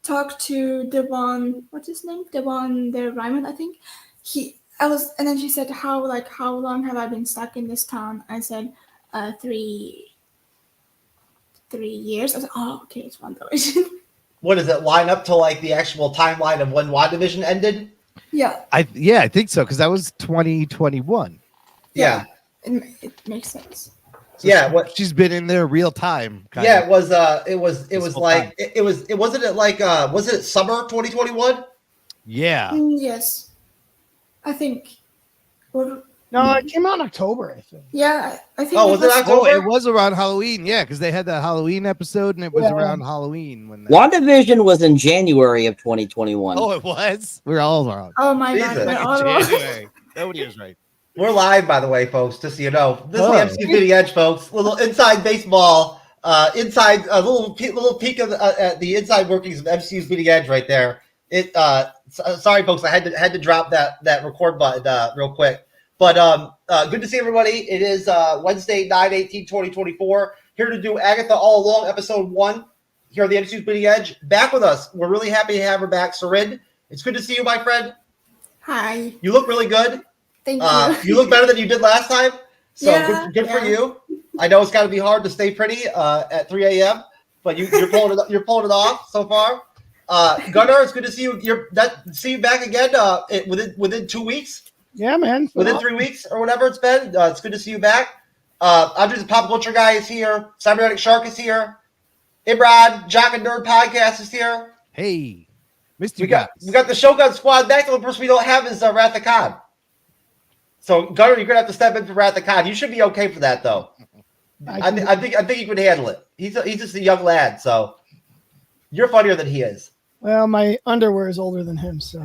talked to the one, what's his name? The Raymond, I think. And then she said, how long have I been stuck in this town? I said, 3 years. I was like, oh, okay, it's WandaVision. What does it line up to like the actual timeline of when WandaVision ended? Yeah. I think so, because that was 2021. Yeah. It makes sense. So she's been in there real time. It was like was it summer 2021? Yeah. Yes. I think. No, it came out in October, I think. Yeah, I think. Oh, was it October? It was around Halloween, yeah, because they had that Halloween episode, and it was around Halloween when. WandaVision was in January of 2021. Oh, it was. We're all wrong. Oh my God, we're all wrong. Nobody was right. We're live, by the way, folks. Just so you know, this is the MCU Bleeding Edge, folks. Little inside baseball, inside a little peek of the inside workings of MCU's Bleeding Edge, right there. Sorry, folks, I had to drop that record button real quick. But good to see everybody. It is Wednesday, 9/18/2024. Here to do Agatha All Along, episode 1. Here on the MCU's Bleeding Edge. Back with us. We're really happy to have her back, Ceren. It's good to see you, my friend. Hi. You look really good. Thank you. You look better than you did last time. So good for you. I know it's got to be hard to stay pretty at 3 a.m., but you're pulling it off so far. Gunnar, it's good to see you. See you back again within 2 weeks. Yeah, man. Within 3 weeks or whatever it's been. It's good to see you back. Andre's the Pop Culture Guy is here. Cyberneticshark is here. Imran, Jock and Nerd Podcast is here. Hey, missed you we got the Shogun Squad back. The only person we don't have is Wrath of Khan. So Gunnar, you're gonna have to step in for Wrath of Khan. You should be okay for that though. I think you can handle it. He's just a young lad, so you're funnier than he is. Well, my underwear is older than him, so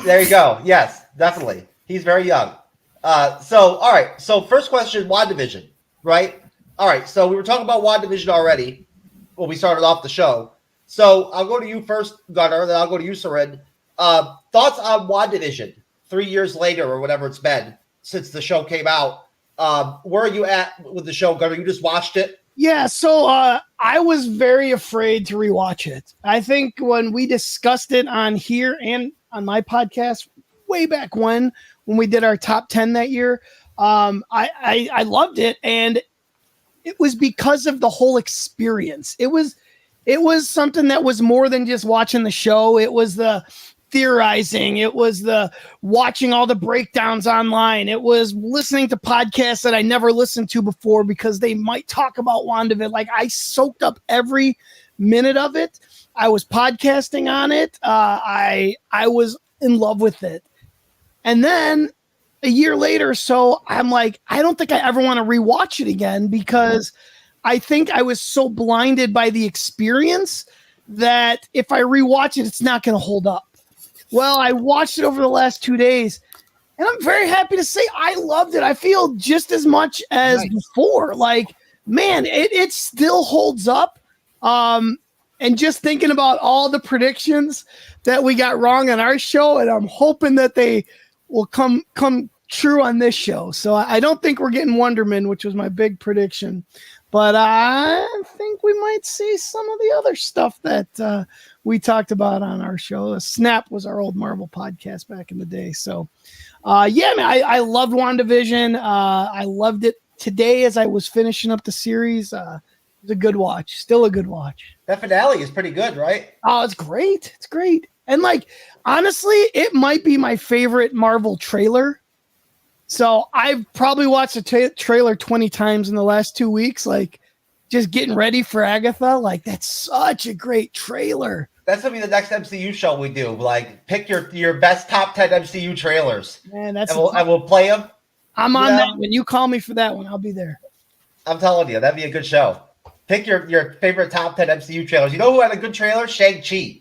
there you go. Yes, definitely. He's very young. All right. So first question, WandaVision, right? All right. So we were talking about WandaVision already when we started off the show. So I'll go to you first, Gunnar, then I'll go to you, Ceren. Thoughts on WandaVision 3 years later or whatever it's been since the show came out. Where are you at with the show, Gunnar? You just watched it? Yeah, so I was very afraid to rewatch it. I think when we discussed it on here and on my podcast way back when we did our top 10 that year, I loved it, and it was because of the whole experience. It was something that was more than just watching the show. It was the theorizing. It was the watching all the breakdowns online. It was listening to podcasts that I never listened to before because they might talk about WandaVision. Like, I soaked up every minute of it. I was podcasting on it. I was in love with it. And then a year later, so I'm like, I don't think I ever want to rewatch it again because I think I was so blinded by the experience that if I rewatch it, it's not going to hold up. Well, I watched it over the last 2 days, and I'm very happy to say I loved it. I feel just as much as before. Like, man, it still holds up. And just thinking about all the predictions that we got wrong on our show, and I'm hoping that they will come true on this show. So I don't think we're getting Wonderman, which was my big prediction. But I think we might see some of the other stuff that we talked about on our show. Snap was our old Marvel podcast back in the day. So, yeah, man, I loved WandaVision. I loved it today as I was finishing up the series. It was a good watch. Still a good watch. That finale is pretty good, right? Oh, it's great. It's great. And, like, honestly, it might be my favorite Marvel trailer. So I've probably watched the trailer 20 times in the last 2 weeks, like just getting ready for Agatha. Like, that's such a great trailer. That's going to be the next MCU show we do. Like, pick your best top 10 MCU trailers. Man, and we'll play them. I'm on that. When you call me for that one, I'll be there. I'm telling you, that'd be a good show. Pick your favorite top 10 MCU trailers. You know who had a good trailer? Shang-Chi.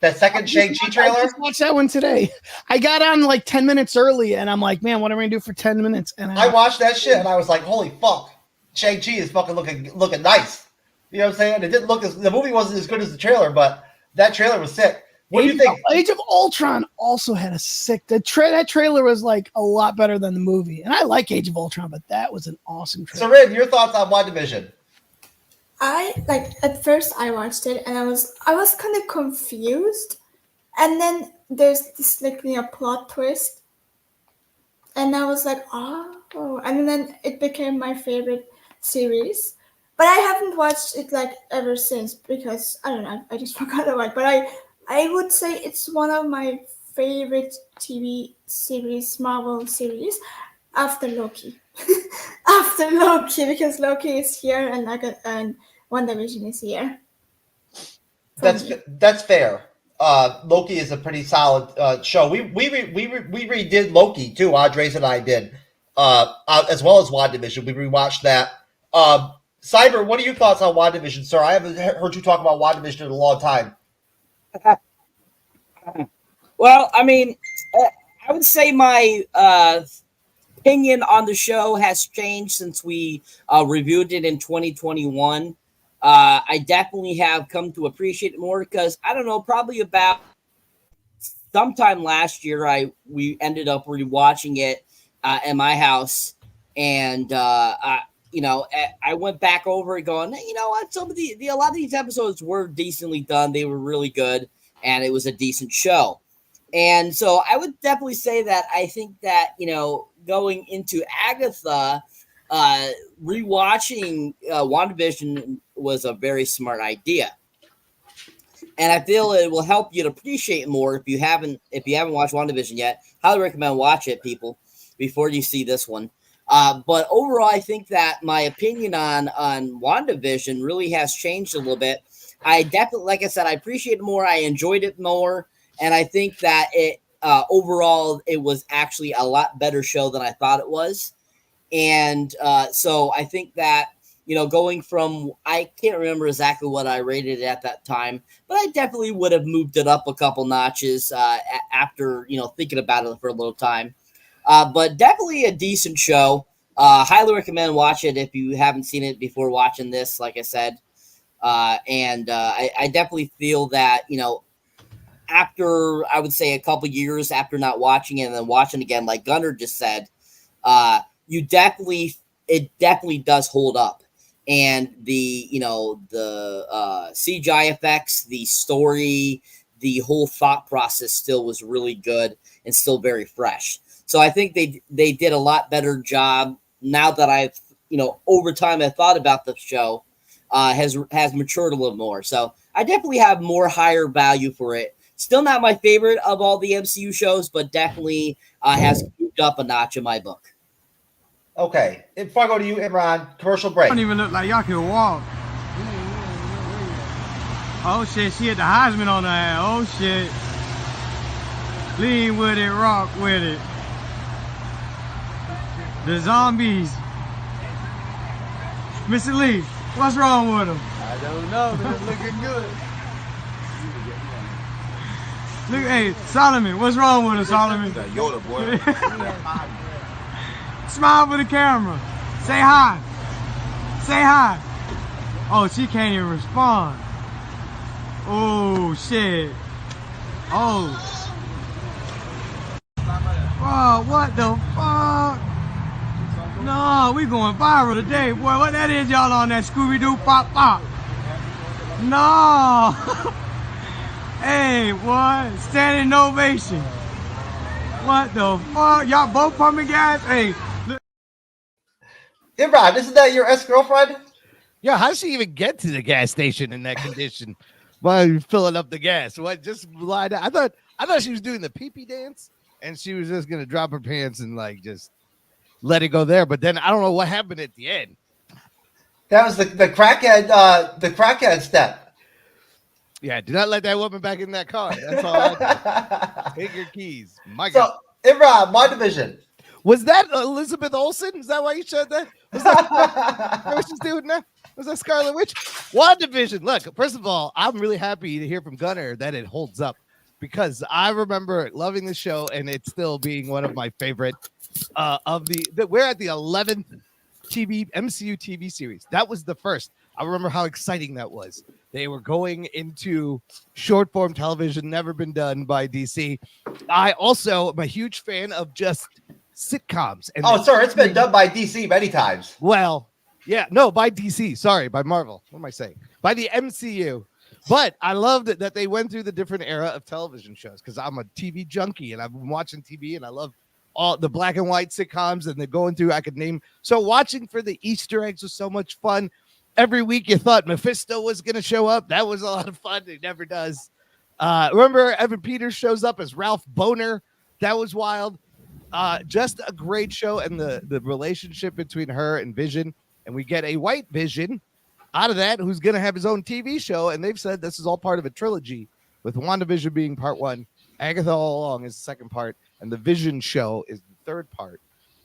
That second Shang-Chi trailer? I just watched that one today. I got on like 10 minutes early, and I'm like, man, what am I going to do for 10 minutes? And I watched that shit, and I was like, holy fuck. Shang-Chi is fucking looking nice. You know what I'm saying? It didn't the movie wasn't as good as the trailer, but that trailer was sick. What do you think? Age of Ultron also had a sick... that trailer was like a lot better than the movie. And I like Age of Ultron, but that was an awesome trailer. So, Red, your thoughts on WandaVision? I like at first I watched it and I was kind of confused, and then there's this like plot twist, and I was like, oh, and then it became my favorite series. But I haven't watched it like ever since because I don't know, I just forgot about it. But I would say it's one of my favorite TV series, Marvel series, after Loki. After Loki, because Loki is here and WandaVision is here. That's fair. Loki is a pretty solid show. We redid Loki too. Andres and I did, as well as WandaVision. We rewatched that. Cyber, what are your thoughts on WandaVision, sir? I haven't heard you talk about WandaVision in a long time. Well, I mean, I would say my opinion on the show has changed since we reviewed it in 2021. I definitely have come to appreciate it more because, I don't know, probably about sometime last year, we ended up rewatching it at my house, and I went back over it going, you know what, some of a lot of these episodes were decently done. They were really good, and it was a decent show. And so I would definitely say that I think that, going into Agatha, rewatching WandaVision was a very smart idea. And I feel it will help you to appreciate it more if you haven't watched WandaVision yet. Highly recommend watch it, people, before you see this one. But overall, I think that my opinion on WandaVision really has changed a little bit. I definitely, like I said, I appreciate it more. I enjoyed it more. And I think that it overall, it was actually a lot better show than I thought it was. And so I think that, going from, I can't remember exactly what I rated it at that time, but I definitely would have moved it up a couple notches after, thinking about it for a little time. But definitely a decent show. Highly recommend watch it if you haven't seen it before watching this, like I said. I definitely feel that, after, I would say, a couple years after not watching it and then watching again, like Gunnar just said, it definitely does hold up. And the CGI effects, the story, the whole thought process still was really good and still very fresh. So I think they did a lot better job now that I've, over time I've thought about the show, has matured a little more. So I definitely have more higher value for it. Still not my favorite of all the MCU shows, but definitely has moved up a notch in my book. Okay. Before I go to you, Imran, commercial break. Don't even look like y'all can walk. Oh, shit. She had the Heisman on her ass. Oh, shit. Lean with it. Rock with it. The zombies. Mr. Lee, what's wrong with them? I don't know, but it's looking good. Look, hey, Solomon, what's wrong with him, Solomon? Yoda, boy. Smile for the camera. Say hi. Say hi. Oh, she can't even respond. Oh, shit. Oh. Oh, what the fuck? No, we going viral today. Boy, what that is, y'all, on that Scooby-Doo pop pop? No. Hey, boy, standing ovation. What the fuck? Y'all both pumping gas? Hey. Imran, isn't that your ex-girlfriend? Yeah, how does she even get to the gas station in that condition while you're filling up the gas? What, just lied? I thought she was doing the pee-pee dance, and she was just gonna drop her pants and like just let it go there. But then I don't know what happened at the end. That was the crackhead step. Yeah, do not let that woman back in that car. That's all I do. Take your keys. My God. So, Imran, WandaVision. Was that Elizabeth Olsen? Is that why you said that? Was that what she's doing now? Was that Scarlet Witch? WandaVision. Look, first of all, I'm really happy to hear from Gunnar that it holds up because I remember loving the show and it still being one of my favorite we're at the 11th MCU TV series. That was the first. I remember how exciting that was. They were going into short form television, never been done by DC. I also am a huge fan of just sitcoms. And sir, it's been done by DC many times. Well, Yeah, no, by DC. Sorry, by Marvel. What am I saying? By the MCU. But I loved that they went through the different era of television shows because I'm a TV junkie and I've been watching TV and I love all the black and white sitcoms and they're going through. I could name. So watching for the Easter eggs was so much fun. Every week you thought Mephisto was going to show up. That was a lot of fun. He never does. Remember Evan Peters shows up as Ralph Boner. That was wild. Just a great show, and the relationship between her and Vision, and we get a white Vision out of that who's going to have his own TV show, and they've said this is all part of a trilogy, with WandaVision being part 1, Agatha All Along is the second part, and the Vision show is the third part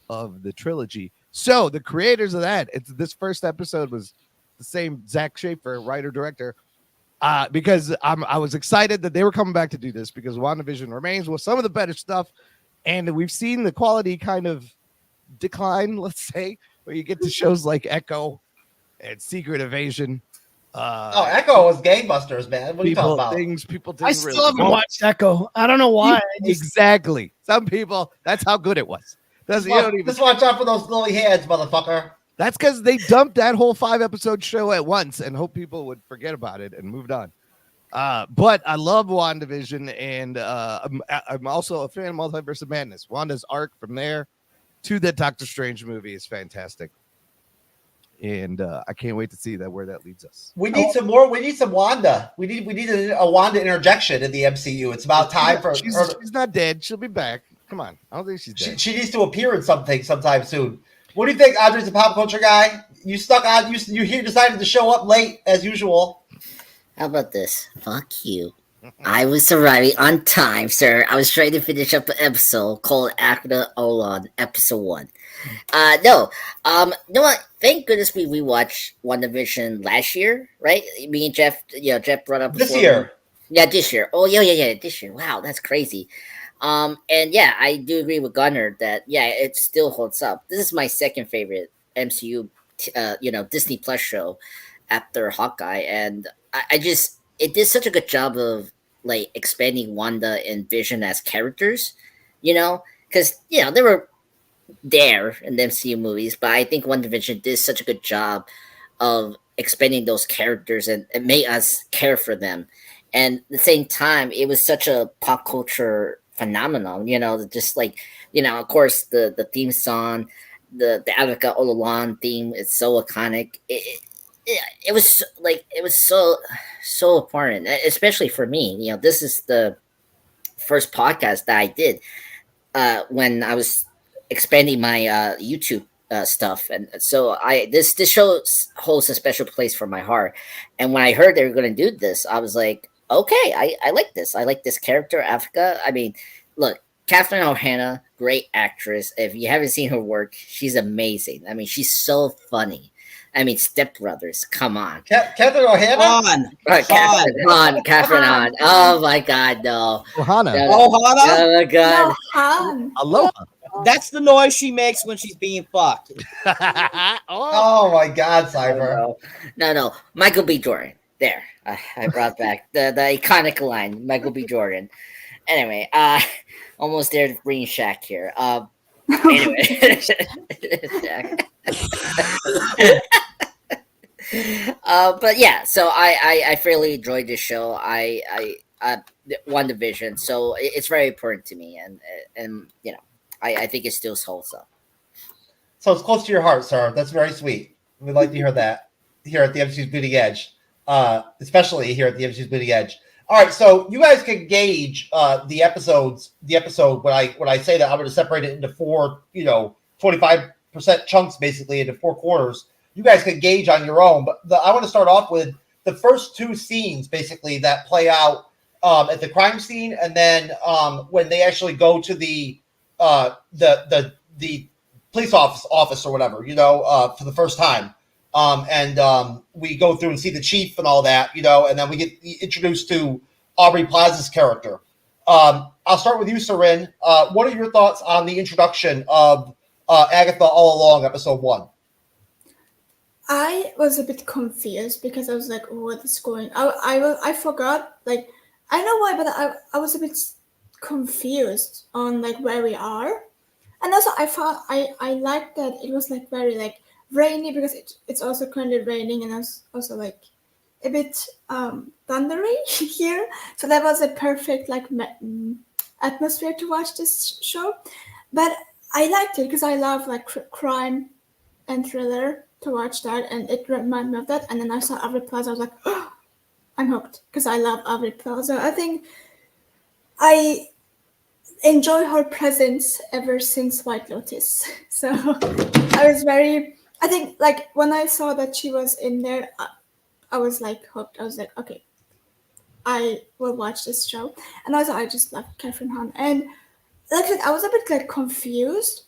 of the trilogy. So the creators of that, this first episode was the same Zach Schaefer, writer director, because I was excited that they were coming back to do this because WandaVision remains with some of the better stuff. And we've seen the quality kind of decline, let's say, where you get to shows like Echo and Secret Invasion. Echo was gangbusters, man. What are you talking about? People didn't I still really haven't watched Echo. I don't know why. Exactly. Some people, that's how good it was. Just watch out for those lily hands, motherfucker. That's because they dumped that whole 5-episode show at once and hope people would forget about it and moved on. But I love WandaVision, and I'm also a fan of Multiverse of Madness. Wanda's arc from there to the Doctor Strange movie is fantastic, and I can't wait to see where that leads us. We need some more. We need some Wanda. We need a Wanda interjection in the MCU. It's about time for her. She's not dead. She'll be back. Come on, I don't think she's dead. She needs to appear in something sometime soon. What do you think, Andre's a pop culture guy? You stuck on. You decided to show up late as usual. How about this? Fuck you. I was arriving on time, sir. I was trying to finish up an episode called Agatha All Along, episode 1. You know what? Thank goodness we rewatched WandaVision last year, right? Me and Jeff, Jeff brought up this year. Yeah, this year. Oh, yeah, this year. Wow, that's crazy. And yeah, I do agree with Gunnar that it still holds up. This is my second favorite MCU, Disney Plus show after Hawkeye, and it did such a good job of like expanding Wanda and Vision as characters, because they were there in the MCU movies, but I think WandaVision did such a good job of expanding those characters and it made us care for them. And at the same time, it was such a pop culture phenomenon, just like, of course the theme song, the Agatha All Along theme is so iconic. It was so important, especially for me. This is the first podcast that I did when I was expanding my YouTube stuff, and so this show holds a special place for my heart. And when I heard they were going to do this, I was like, okay, I like this. I like this character, Africa. I mean, look, Catherine O'Hara, great actress. If you haven't seen her work, she's amazing. I mean, she's so funny. I mean, Step Brothers, come on. Catherine O'Hara? Catherine Hahn. Oh, my God, no. Ohana. Oh, my God. No, Aloha. That's the noise she makes when she's being fucked. Oh, my God, Cyber. No. Michael B. Jordan. There. I brought back the iconic line, Michael B. Jordan. Anyway, almost there to bring Shaq here. Anyway. But yeah, so I fairly enjoyed this show. I WandaVision, so it's very important to me, and I think it still holds up. So it's close to your heart, sir. That's very sweet. We'd like to hear that here at the MCU's Bleeding Edge, especially here at the MCU's Bleeding Edge. All right, so you guys can gauge the episode when I say that I'm going to separate it into 4, 25% chunks, basically into 4 quarters. You guys can gauge on your own, but I want to start off with the first 2 scenes, basically, that play out at the crime scene, and then when they actually go to the police office or whatever, for the first time. We go through and see the chief and all that, and then we get introduced to Aubrey Plaza's character. I'll start with you, Ceren. What are your thoughts on the introduction of Agatha All Along, episode 1? I was a bit confused because I was like, what is going on? I forgot, like, I don't know why, but I was a bit confused on like where we are. And also I found I liked that it was like very like rainy because it's also currently raining, and it's also like a bit thundery here. So that was a perfect like atmosphere to watch this show. But I liked it because I love like crime and thriller to watch that, and it reminded me of that. And then I saw Aubrey Plaza. I was like, oh, I'm hooked because I love Aubrey Plaza. I think I enjoy her presence ever since White Lotus. So I think like when I saw that she was in there, I was like hooked. I was like, okay, I will watch this show. And also I just love Catherine Hahn. And like I said, I was a bit like confused.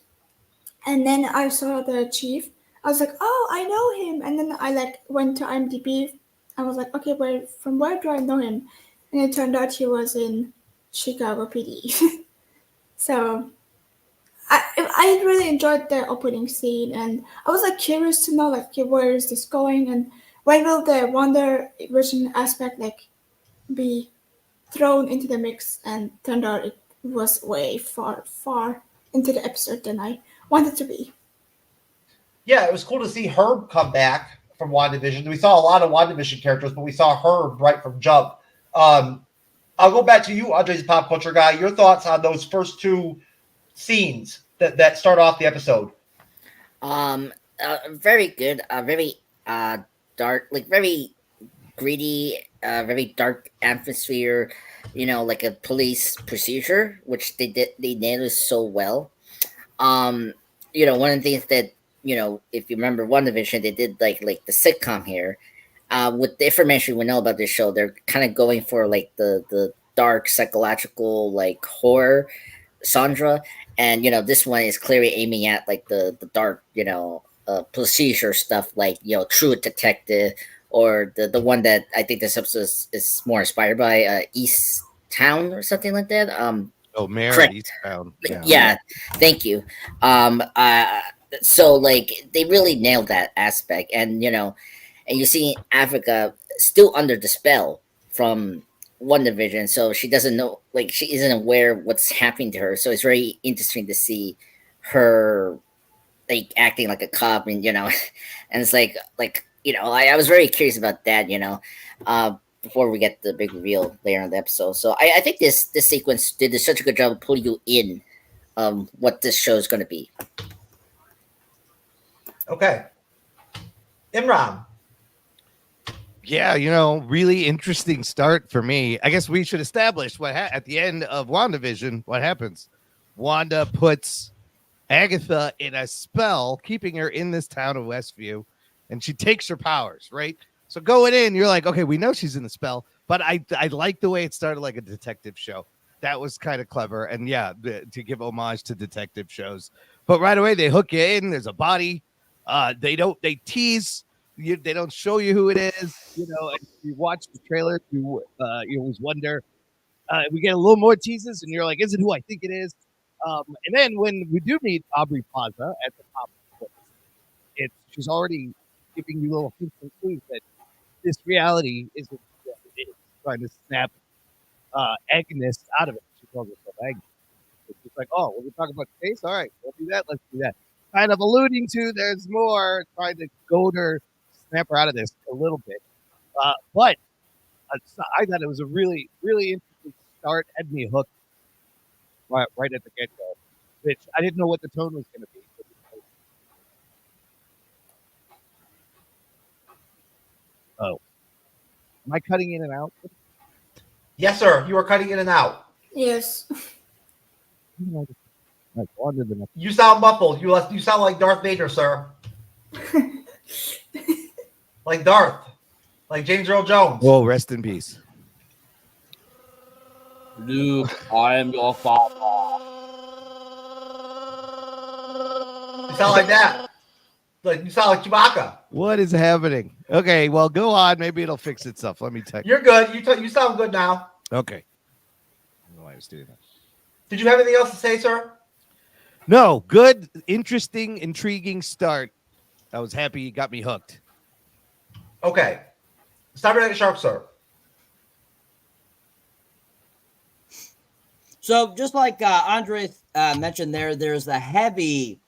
And then I saw the chief. I was like, oh, I know him. And then I like went to IMDb. I was like, okay, from where do I know him? And it turned out he was in Chicago PD. So I really enjoyed the opening scene, and I was like curious to know like where is this going, and when will the WandaVision aspect like be thrown into the mix? And turned out it was way far into the episode than I wanted to be. Yeah, it was cool to see Herb come back from WandaVision. We saw a lot of WandaVision characters, but we saw Herb right from jump. I'll go back to you, Andre's pop culture guy. Your thoughts on those first two scenes that start off the episode? Very good. Very dark, like very gritty, very dark atmosphere. You know, like a police procedure, which they nailed so well. You know, one of the things that, you know, if you remember WandaVision, they did like the sitcom here. With the information we know about this show, they're kind of going for like the dark psychological like horror genre, and you know this one is clearly aiming at like the dark, you know, procedure stuff, like, you know, True Detective, or the one that I think this episode is more inspired by, East Town or something like that. Mare East Town. Yeah, thank you. So like they really nailed that aspect, and you know. And you see Africa still under the spell from WandaVision, so she doesn't know, like she isn't aware what's happening to her. So it's very interesting to see her like acting like a cop, and you know, and it's like you know, I was very curious about that, you know, before we get the big reveal later in the episode. So I think this sequence did such a good job of pulling you in, what this show is going to be. Okay, Imran. Yeah, you know, really interesting start for me. I guess we should establish at the end of WandaVision, what happens. Wanda puts Agatha in a spell, keeping her in this town of Westview, and she takes her powers, right? So going in, you're like, okay, we know she's in the spell, but I like the way it started like a detective show. That was kind of clever, and yeah, to give homage to detective shows. But right away, they hook you in. There's a body. They tease. They don't show you who it is, you know. And you watch the trailer, you always wonder. We get a little more teases, and you're like, "Is it who I think it is?" And then when we do meet Aubrey Plaza at the top of the list, she's already giving you little hints and clues that this reality isn't what it is. Trying to snap Agnes out of it. She calls herself Agnes. It's just like, "Oh, we're talking about the case. All right, we'll do that. Let's do that." Kind of alluding to there's more, trying to goad her. Snap her out of this a little bit, but I thought it was a really, really interesting start. Had me hooked right at the get go, which I didn't know what the tone was going to be. Oh, am I cutting in and out? Yes, sir. You are cutting in and out. Yes. You sound muffled. You sound like Darth Vader, sir. Like Darth. Like James Earl Jones. Whoa, rest in peace. Luke, I am your father. You sound like that. Like you sound like Chewbacca. What is happening? Okay, well, go on. Maybe it'll fix itself. Let me text. You're good. You sound good now. Okay. I don't know why I was doing that. Did you have anything else to say, sir? No, good, interesting, intriguing start. I was happy you got me hooked. Okay. Cyberneticshark, sir. So just like Andre mentioned there's a heavy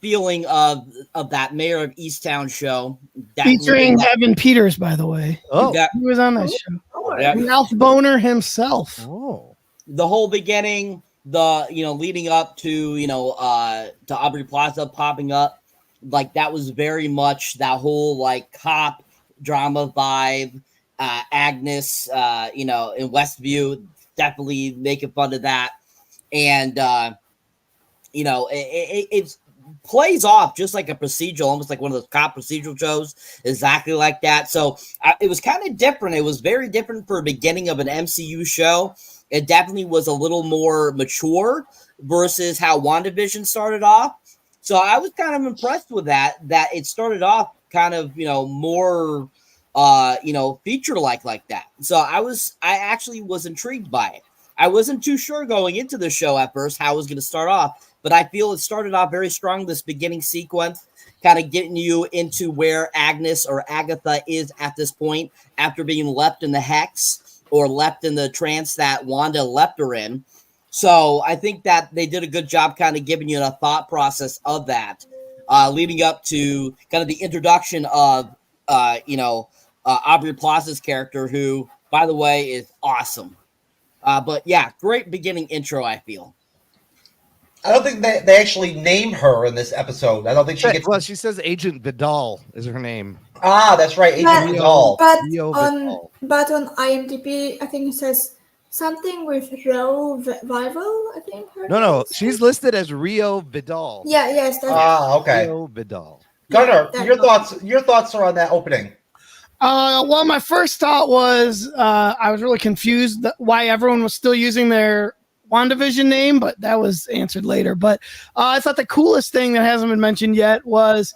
feeling of that Mayor of Easttown show. Featuring Evan Peters, by the way. Oh, He was on that show. Yeah. Ralph Boner himself. oh, The whole beginning, leading up to to Aubrey Plaza popping up, like that was very much that whole like cop drama vibe. Agnes, in Westview, definitely making fun of that, and it plays off just like a procedural, almost like one of those cop procedural shows, exactly like that. So it was kind of different. It was very different for the beginning of an MCU show. It definitely was a little more mature versus how WandaVision started off. So I was kind of impressed with that it started off kind of, more, feature like that. So I actually was intrigued by it. I wasn't too sure going into the show at first how it was going to start off, but I feel it started off very strong, this beginning sequence, kind of getting you into where Agnes or Agatha is at this point after being left in the hex or left in the trance that Wanda left her in. So I think that they did a good job kind of giving you a thought process of that, leading up to kind of the introduction of, Aubrey Plaza's character, who, by the way, is awesome. But yeah, great beginning intro, I feel. I don't think they actually name her in this episode. I don't think she gets. Well, she says Agent Vidal is her name. Ah, that's right, Agent Vidal. But Rio on Vidal. IMDb, I think it says something with Revival. I think. No, she's listed as Rio Vidal. Yeah. Yes. Okay. Rio Vidal. Gunnar, Yeah, your thoughts are on that opening. Well, my first thought was I was really confused why everyone was still using their WandaVision name, but that was answered later. But I thought the coolest thing that hasn't been mentioned yet was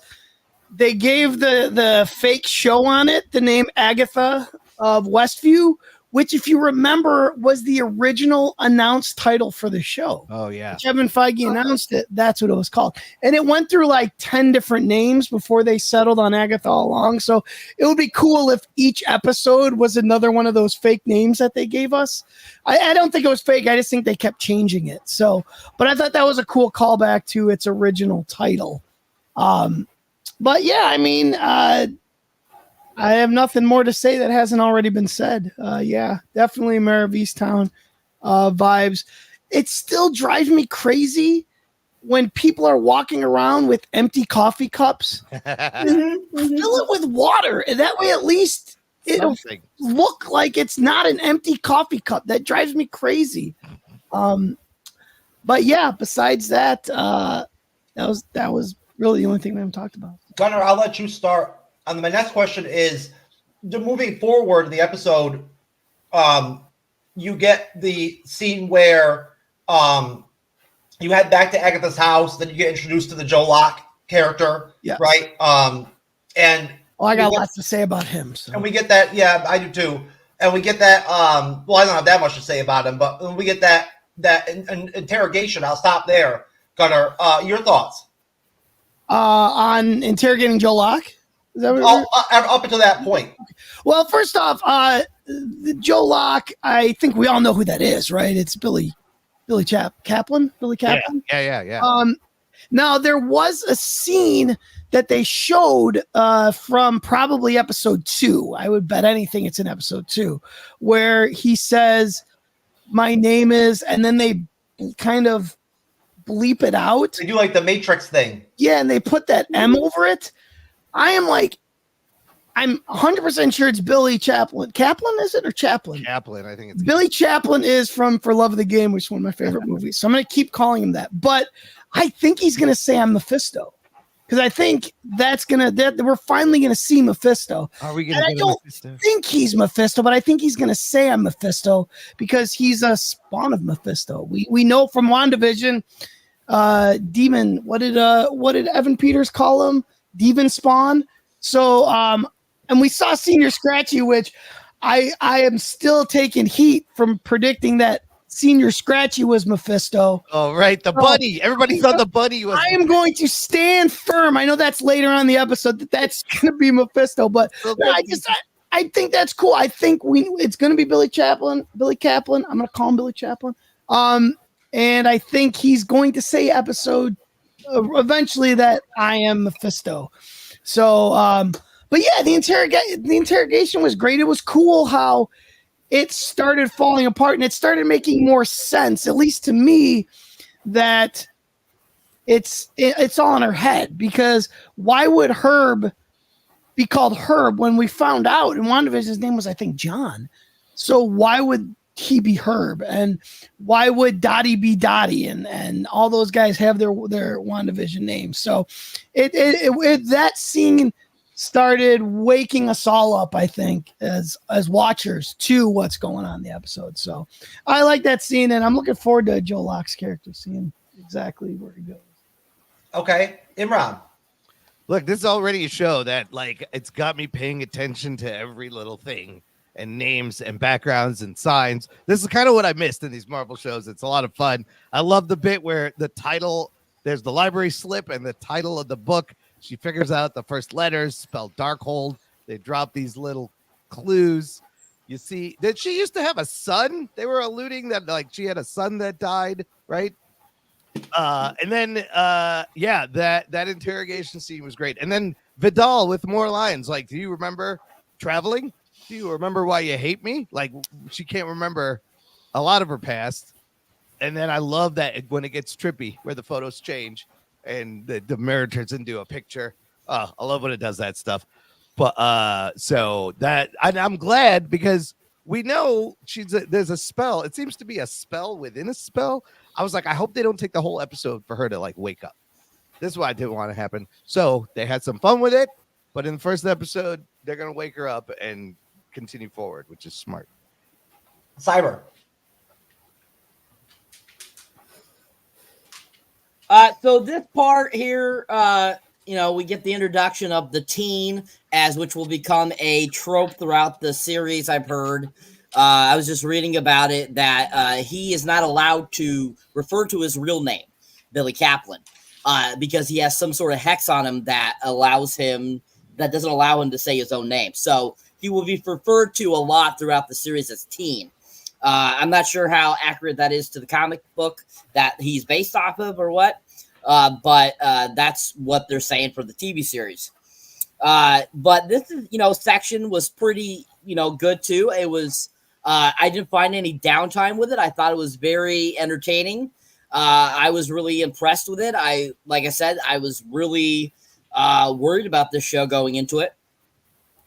they gave the fake show on it the name Agatha of Westview, which, if you remember, was the original announced title for the show. Oh, yeah. Kevin Feige announced it. That's what it was called. And it went through like 10 different names before they settled on Agatha All Along. So it would be cool if each episode was another one of those fake names that they gave us. I don't think it was fake. I just think they kept changing it. So, but I thought that was a cool callback to its original title. But yeah, I mean, I have nothing more to say that hasn't already been said. Yeah, definitely Mayor of Easttown vibes. It still drives me crazy when people are walking around with empty coffee cups. Fill it with water. And that way, at least it'll look like it's not an empty coffee cup. That drives me crazy. But yeah, besides that, that was really the only thing we haven't talked about. Gunnar, I'll let you start. My next question is, moving forward in the episode, you get the scene where you head back to Agatha's house, then you get introduced to the Joe Locke character, right? And I got lots to say about him. So. And we get that, yeah, I do too. And we get that, well, I don't have that much to say about him, but when we get that interrogation, I'll stop there. Gunnar, your thoughts? On interrogating Joe Locke? Is that what up until that point. Well, first off, Joe Locke, I think we all know who that is, right? It's Billy Kaplan. Yeah. Now, there was a scene that they showed from probably episode 2. I would bet anything it's in episode 2, where he says, "My name is," and then they kind of bleep it out. They do like the Matrix thing. Yeah, and they put that M over it. I'm 100% sure it's Billy Chaplin. Kaplan, is it, or Chaplin? Chaplin, I think it's Billy Chaplin is from For Love of the Game, which is one of my favorite movies. So I'm going to keep calling him that. But I think he's going to say I'm Mephisto. Because I think we're finally going to see Mephisto. Are we going to get Mephisto? I don't think he's Mephisto, but I think he's going to say I'm Mephisto because he's a spawn of Mephisto. We know from WandaVision, demon. What did Evan Peters call him? Demon spawn. So, and we saw Senior Scratchy, which I am still taking heat from predicting that Senior Scratchy was Mephisto. Oh, right. The bunny. Everybody thought the bunny was. I am going to stand firm. I know that's later on in the episode that's going to be Mephisto, but I think that's cool. I think it's going to be Billy Kaplan. I'm going to call him Billy Chaplin. And I think he's going to say episode eventually that I am Mephisto. So, but yeah, the interrogation was great. It was cool how it started falling apart and it started making more sense, at least to me, that it's all in her head. Because why would Herb be called Herb when we found out in WandaVision his name was, I think, John? So why would he be Herb? And why would Dottie be Dottie? And all those guys have their WandaVision names. So that scene started waking us all up, I think, as watchers to what's going on in the episode. So I like that scene, and I'm looking forward to Joe Locke's character, seeing exactly where he goes. Okay, Imran. Look, this is already a show that, like, it's got me paying attention to every little thing and names and backgrounds and signs. This is kind of what I missed in these Marvel shows. It's a lot of fun. I love the bit where the title, there's the library slip and the title of the book. She figures out the first letters spelled Darkhold. They drop these little clues. You see, did she used to have a son? They were alluding that, like, she had a son that died, right? And then that interrogation scene was great. And then Vidal with more lines. Like, do you remember traveling? Do you remember why you hate me? Like, she can't remember a lot of her past. And then I love that when it gets trippy, where the photos change and the mirror turns into a picture. I love when it does that stuff. But so that, and I'm glad because we know there's a spell. It seems to be a spell within a spell. I was like, I hope they don't take the whole episode for her to, like, wake up. This is why I didn't want to happen. So they had some fun with it, but in the first episode, they're going to wake her up and continue forward, which is smart. Cyber. So this part here, we get the introduction of the teen, which will become a trope throughout the series, I've heard. I was just reading about it, that he is not allowed to refer to his real name, Billy Kaplan, because he has some sort of hex on him that doesn't allow him to say his own name. So he will be referred to a lot throughout the series as teen. I'm not sure how accurate that is to the comic book that he's based off of or what, but that's what they're saying for the TV series. But this section was pretty, good too. It was, I didn't find any downtime with it. I thought it was very entertaining. I was really impressed with it. Like I said, I was really worried about this show going into it.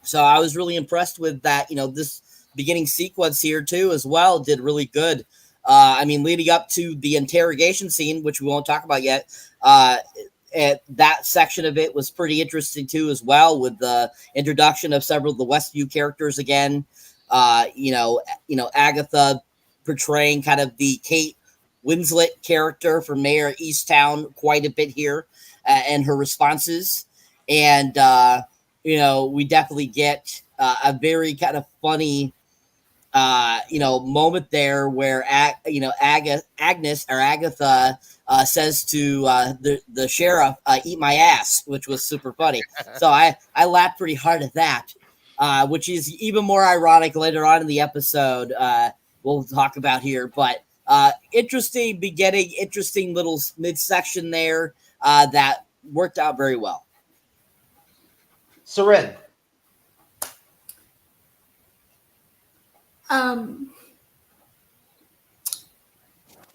So I was really impressed with that. This beginning sequence here too, as well, did really good. Leading up to the interrogation scene, which we won't talk about yet, that section of it was pretty interesting too, as well, with the introduction of several of the Westview characters again. Agatha portraying kind of the Kate Winslet character from Mayor Easttown quite a bit here, and her responses. And, we definitely get a very kind of funny, moment there where, Agatha says to the sheriff, eat my ass, which was super funny. So I laughed pretty hard at that, which is even more ironic later on in the episode. We'll talk about here, but interesting beginning, interesting little midsection there that worked out very well. Ceren.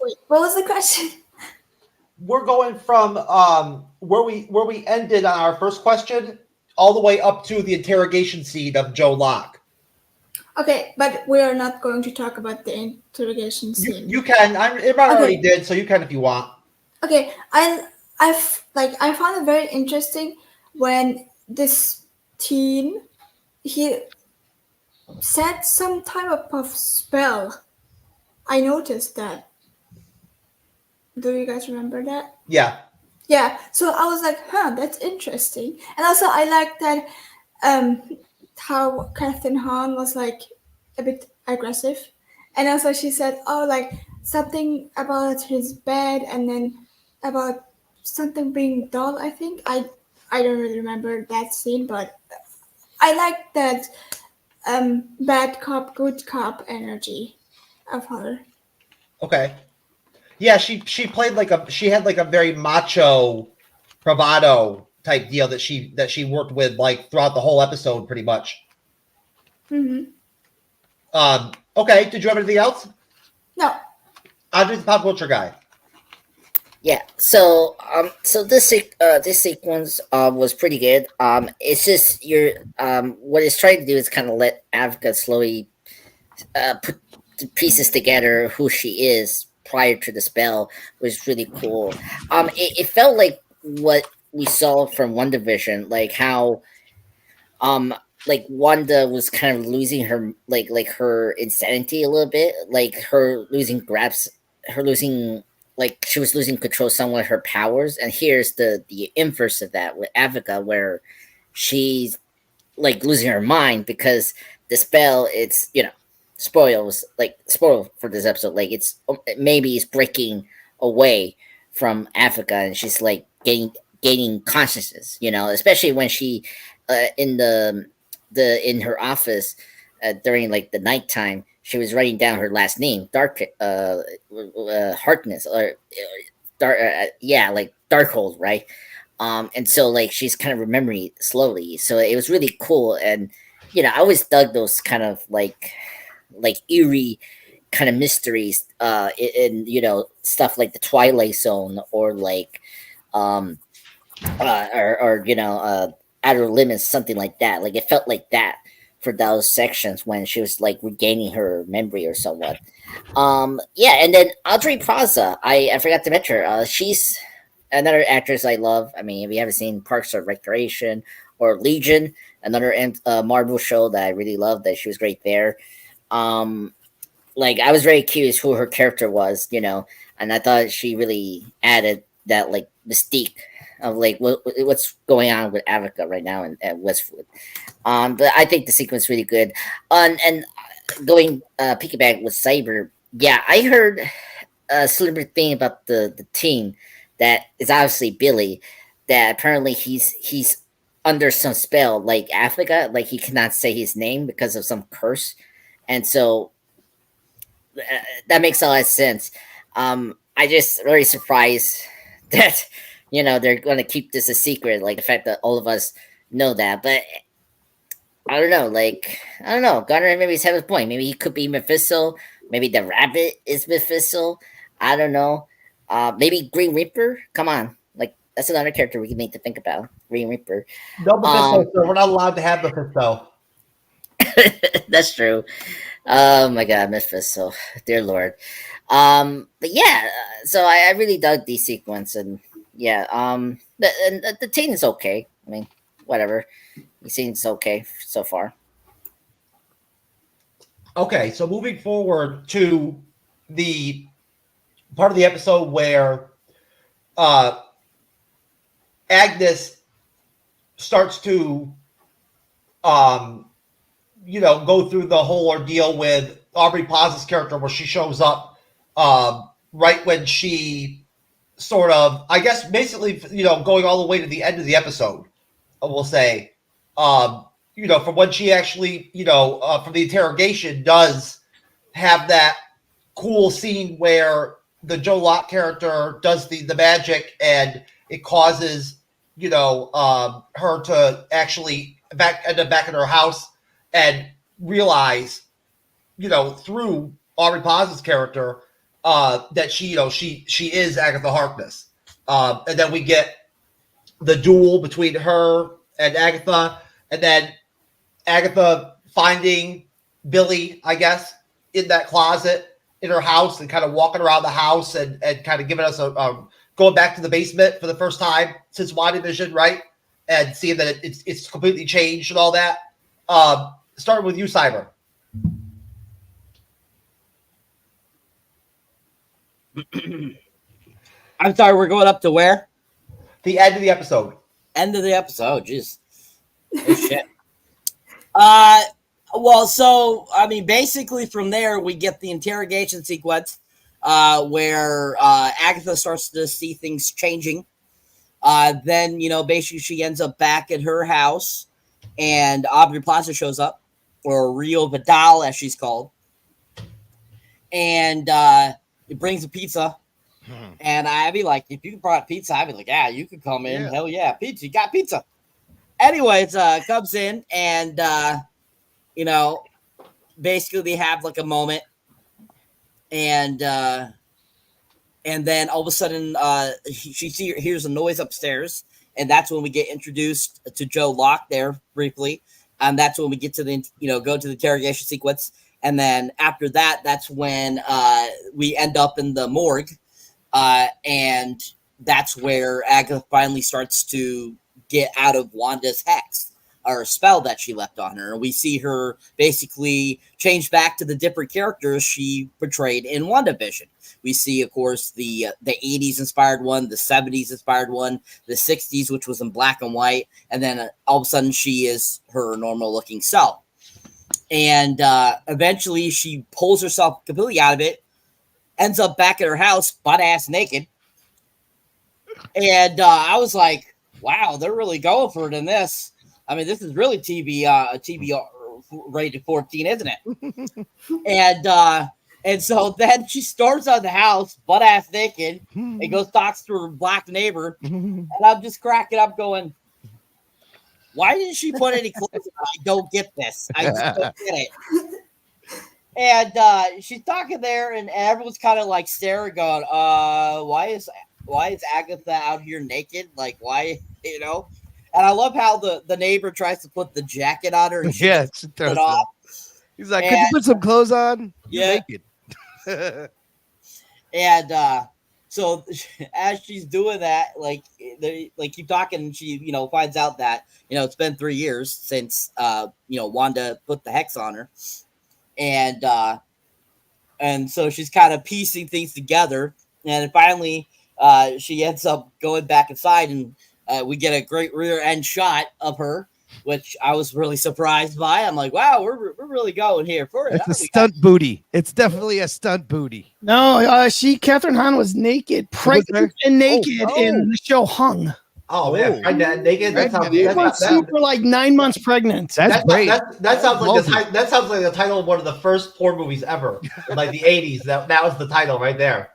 Wait, what was the question? We're going from where we ended on our first question all the way up to the interrogation scene of Joe Locke. Okay, but we are not going to talk about the interrogation scene. You can. Imran already did, so you can if you want. Okay, I found it very interesting when this teen, he said some type of spell. I noticed that. Do you guys remember that? Yeah. Yeah. So I was like, that's interesting. And also I like that how Catherine Hahn was like a bit aggressive. And also she said, something about his bed and then about something being dull, I think. I don't really remember that scene, but I like that bad cop, good cop energy of her. Okay. Yeah, she played she had like a very macho bravado type deal that she worked with like throughout the whole episode, pretty much. Mm-hmm. Okay. Did you have anything else? No. I'm just the pop culture guy. Yeah. So this sequence was pretty good. It's just what it's trying to do is kind of let Agatha slowly put the pieces together who she is prior to the spell, was really cool. It felt like what we saw from WandaVision, like how like Wanda was kind of losing her like her insanity a little bit, like her losing like she was losing control somewhat of her powers. And here's the inverse of that with Agatha, where she's like losing her mind because the spell, it's, you know, spoil for this episode, like it's breaking away from Agatha, and she's like gaining consciousness, you know, especially when she in her office during like the nighttime, she was writing down her last name, Harkness, or like Darkhold, right? And so like she's kind of remembering slowly. So it was really cool, and you know, I always dug those kind of like eerie kind of mysteries in you know, stuff like the Twilight Zone, or like or you know, Outer Limits, something like that. Like it felt like that for those sections when she was like regaining her memory or somewhat. Yeah, and then Audrey Plaza, I forgot to mention her. She's another actress I love. I mean, if you haven't seen Parks and Recreation or Legion, another Marvel show that I really love, that she was great there. Like I was very curious who her character was, you know, and I thought she really added that like mystique of like what's going on with Agatha right now at Westwood. But I think the sequence is really good. And going piggyback with Cyber, yeah, I heard a similar thing about the team that is obviously Billy, that apparently he's under some spell like Agatha, like he cannot say his name because of some curse, and so that makes a lot of sense. I just very surprised that, you know, they're going to keep this a secret, like the fact that all of us know that. But I don't know. Gunnar maybe he's having a point. Maybe he could be Mephisto. Maybe the rabbit is Mephisto. I don't know. Maybe Green Reaper. Come on, like that's another character we need to think about. Green Reaper. No Mephisto, sir. We're not allowed to have Mephisto. That's true. Oh my god, Mephisto, dear lord. But yeah, so I really dug the sequence, and yeah, the team is okay. I mean, whatever. He seems okay so far. Okay, so moving forward to the part of the episode where Agnes starts to you know, go through the whole ordeal with Aubrey Plaza's character, where she shows up right when she sort of, I guess, basically, you know, going all the way to the end of the episode, we'll say, you know, from when she actually, you know, from the interrogation, does have that cool scene where the Joe Locke character does the magic, and it causes, you know, her to actually end up back in her house and realize, you know, through Aubrey Plaza's character, that she, you know, she is Agatha Harkness. And then we get the duel between her and Agatha, and then Agatha finding Billy, I guess, in that closet in her house, and kind of walking around the house and kind of giving us a going back to the basement for the first time since WandaVision, right? And seeing that it's completely changed and all that. Starting with you, Cyber. I'm sorry, we're going up to where? The end of the episode. End of the episode. Jeez. Oh, shit. Well, so, I mean, basically from there, we get the interrogation sequence where Agatha starts to see things changing. Then, you know, basically she ends up back at her house, and Aubrey Plaza shows up, or Rio Vidal, as she's called. And it brings a pizza. And I'd be like, if you brought pizza, I'd be like, yeah, you could come in. Yeah. Hell yeah, pizza. You got pizza. Anyways, comes in and, basically they have like a moment. And then all of a sudden she hears a noise upstairs. And that's when we get introduced to Joe Locke there briefly. And that's when we get to the, go to the interrogation sequence. And then after that, that's when we end up in the morgue. And that's where Agatha finally starts to get out of Wanda's hex or spell that she left on her. And we see her basically change back to the different characters she portrayed in WandaVision. We see, of course, the 80s inspired one, the 70s inspired one, the 60s, which was in black and white. And then all of a sudden she is her normal looking self. And eventually she pulls herself completely out of it, ends up back at her house, butt-ass naked. And I was like, wow, they're really going for it in this. I mean, this is really TV rated 14, isn't it? And so then she storms out of the house, butt-ass naked, and goes talks to her black neighbor. And I'm just cracking up going, why didn't she put any clothes on? I don't get this. I just don't get it. And she's talking there, and everyone's kind of like staring, going, why is Agatha out here naked? Like, why, And I love how the neighbor tries to put the jacket on her. And she Yes, it off. He's like, could you put some clothes on? You're Yeah. naked. And so as she's doing that, like they keep talking, and she, finds out that, it's been 3 years since, Wanda put the hex on her. And so she's kind of piecing things together. And finally, she ends up going back inside, and we get a great rear end shot of her, which I was really surprised by. I'm like, wow, we're really going here for it. It's a stunt booty. It's definitely a stunt booty. No, Catherine Hahn was naked, pregnant and naked in the show Hung. Oh man, pregnant, naked. That sounds. She was super like 9 months pregnant. That's great. That sounds like that sounds like the title of one of the first porn movies ever, in like the 80s. That was the title right there.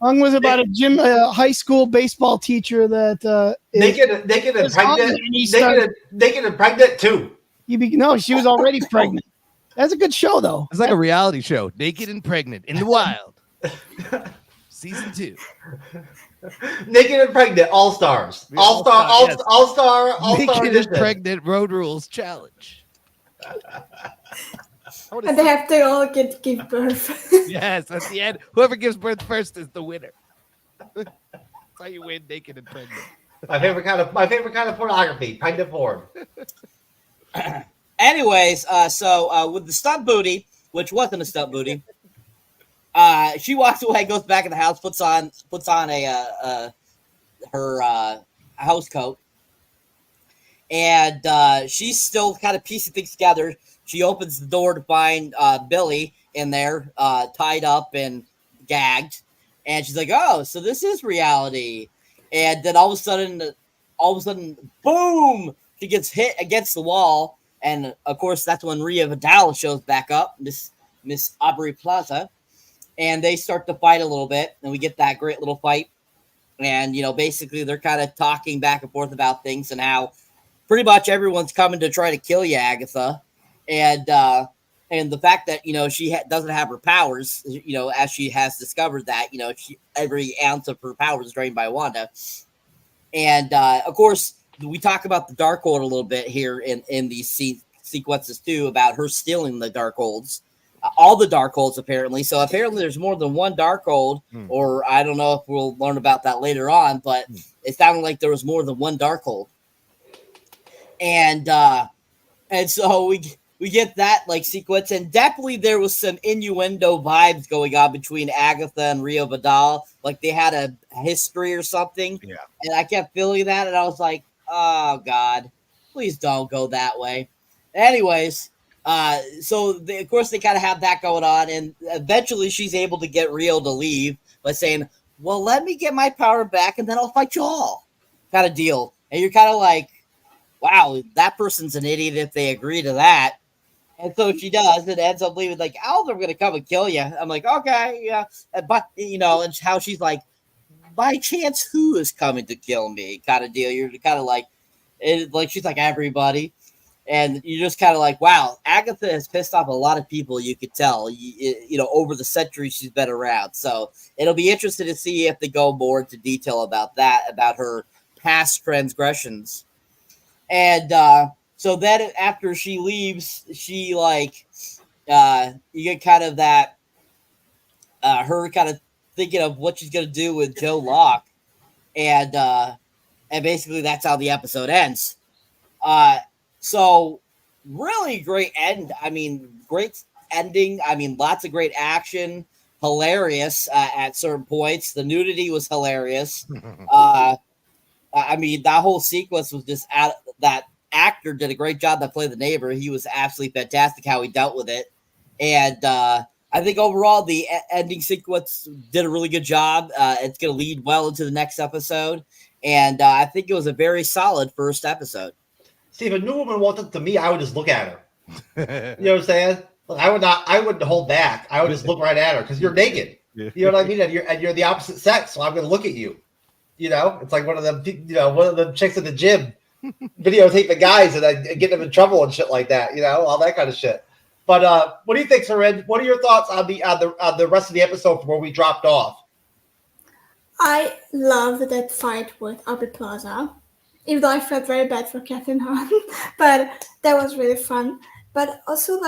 Hung was about a high school baseball teacher that naked and pregnant. Naked and pregnant too. No, she was already pregnant. That's a good show though. It's like a reality show. Naked and pregnant in the wild. Season 2. Naked and pregnant, all stars. All star. Naked and pregnant road rules challenge. And they have to all give birth. Yes, at the end, whoever gives birth first is the winner. That's how you win naked and pregnant. My favorite kind of pornography, pregnant porn. Anyways, so with the stunt booty, which wasn't a stunt booty, she walks away, goes back in the house, puts on her house coat, and she's still kind of piecing things together. She opens the door to find Billy in there, tied up and gagged, and she's like, "Oh, so this is reality." And then all of a sudden, boom! She gets hit against the wall, and of course, that's when Rhea Vidal shows back up, Miss Aubrey Plaza. And they start to fight a little bit, and we get that great little fight. And, basically they're kind of talking back and forth about things and how pretty much everyone's coming to try to kill you, Agatha. And the fact that, she doesn't have her powers, as she has discovered that, every ounce of her powers is drained by Wanda. And, of course, we talk about the Darkhold a little bit here in these sequences, too, about her stealing the Darkholds. All the Darkholds, apparently. So apparently there's more than one Darkhold, or I don't know if we'll learn about that later on, but it sounded like there was more than one Darkhold. And so we get that like sequence, and definitely there was some innuendo vibes going on between Agatha and Rhea Vidal, like they had a history or something. Yeah. And I kept feeling that, and I was like, oh God, please don't go that way. Anyways, so of course they kind of have that going on, and eventually she's able to get Rio to leave by saying, well, let me get my power back and then I'll fight you all, kind of deal. And you're kind of like, wow, that person's an idiot if they agree to that. And so she does, and ends up leaving like, "Oh, they're gonna come and kill you." I'm like, "Okay, yeah," but and how she's like, "By chance, who is coming to kill me?" Kind of deal. You're kind of like, she's like everybody, and you're just kind of like, "Wow, Agatha has pissed off a lot of people." You could tell, over the centuries she's been around. So it'll be interesting to see if they go more into detail about that, about her past transgressions, and. So then after she leaves, she you get kind of that, her kind of thinking of what she's going to do with Joe Locke. And basically that's how the episode ends. So really great end. I mean, great ending. I mean, lots of great action, hilarious at certain points. The nudity was hilarious. I mean, that whole sequence was just that actor did a great job that played the neighbor. He was absolutely fantastic how he dealt with it. And I think overall the ending sequence did a really good job. It's going to lead well into the next episode. And I think it was a very solid first episode. See, if a new woman walked up to me, I would just look at her. You know what I'm saying? Look, I wouldn't hold back. I would just look right at her because you're naked. You know what I mean? And you're the opposite sex, so I'm going to look at you. It's like one of them chicks in the gym videotaping guys and getting them in trouble and shit like that, all that kind of shit. But what do you think, Ceren? What are your thoughts on the rest of the episode from where we dropped off? I loved that fight with Aubrey Plaza, even though I felt very bad for Catherine Hahn, but that was really fun. But also,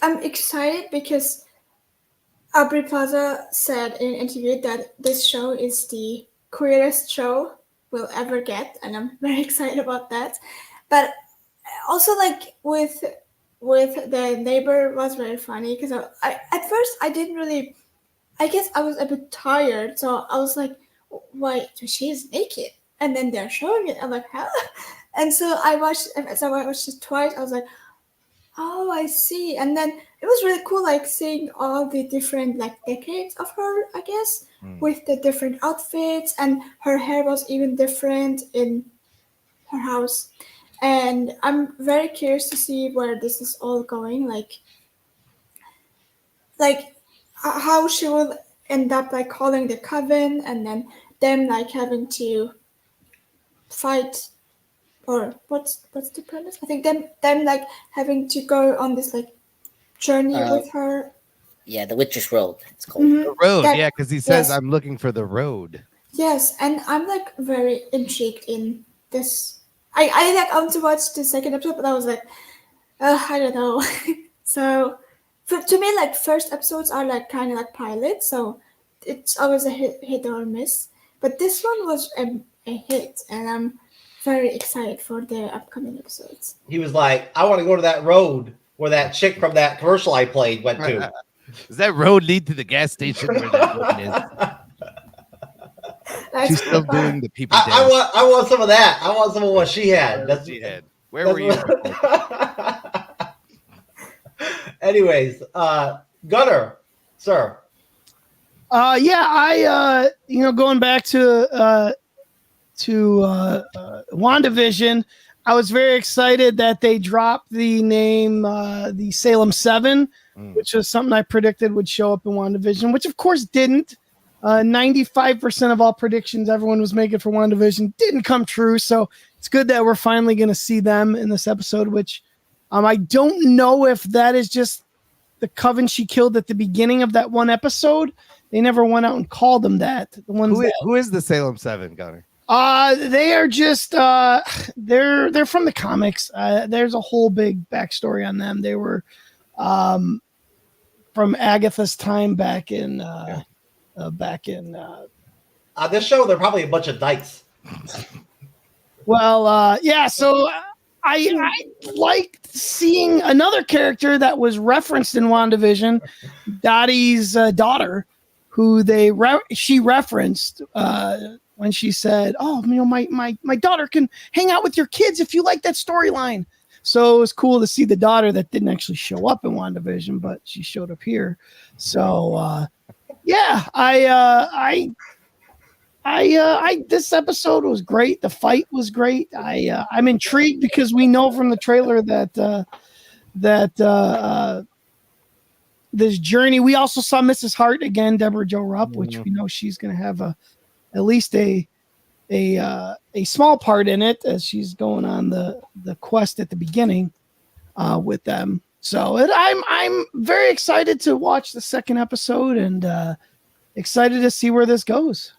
I'm excited because Aubrey Plaza said in an interview that this show is the queerest show we'll ever get, and I'm very excited about that. But also, with the neighbor was very funny because I at first I didn't really. I guess I was a bit tired, so I was like, "Why? She's naked," and then they're showing it. I'm like, "Huh?" And so I watched it twice. I was like, "Oh, I see." And then it was really cool, seeing all the different decades of her, I guess, with the different outfits, and her hair was even different in her house. And I'm very curious to see where this is all going, how she will end up calling the coven, and then them having to fight, or what's the premise? I think them having to go on this journey with her. Yeah, the Witch's Road. It's called the road. Because he says, "I'm looking for the road." Yes, and I'm very intrigued in this. I want to watch the second episode, but I was like, I don't know. So to me, first episodes are kind of pilots, so it's always a hit or miss. But this one was a hit, and I'm very excited for the upcoming episodes. He was like, "I want to go to that road where that chick from that commercial I played went to." Does that road lead to the gas station where that woman is? She's still doing the people dance. I want some of that. I want some of what she had. That's what she had. Where were you? Anyways, Gunnar, sir. I going back to WandaVision, I was very excited that they dropped the name the Salem 7, which was something I predicted would show up in WandaVision, which of course didn't. 95% of all predictions everyone was making for WandaVision didn't come true, so it's good that we're finally going to see them in this episode, which I don't know if that is just the coven she killed at the beginning of that one episode. They never went out and called them that. The ones who is the Salem 7, Gunnar? They are just they're from the comics. There's a whole big backstory on them. They were from Agatha's time back in this show. They're probably a bunch of dykes. Well, so I liked seeing another character that was referenced in WandaVision, Dottie's daughter, who she referenced when she said, "Oh, my daughter can hang out with your kids if you like that storyline." So it was cool to see the daughter that didn't actually show up in WandaVision, but she showed up here. So this episode was great. The fight was great. I'm intrigued because we know from the trailer that this journey. We also saw Mrs. Hart again, Deborah Jo Rupp, which we know she's going to have at least a small part in it as she's going on the quest at the beginning with them. So I'm very excited to watch the second episode and excited to see where this goes.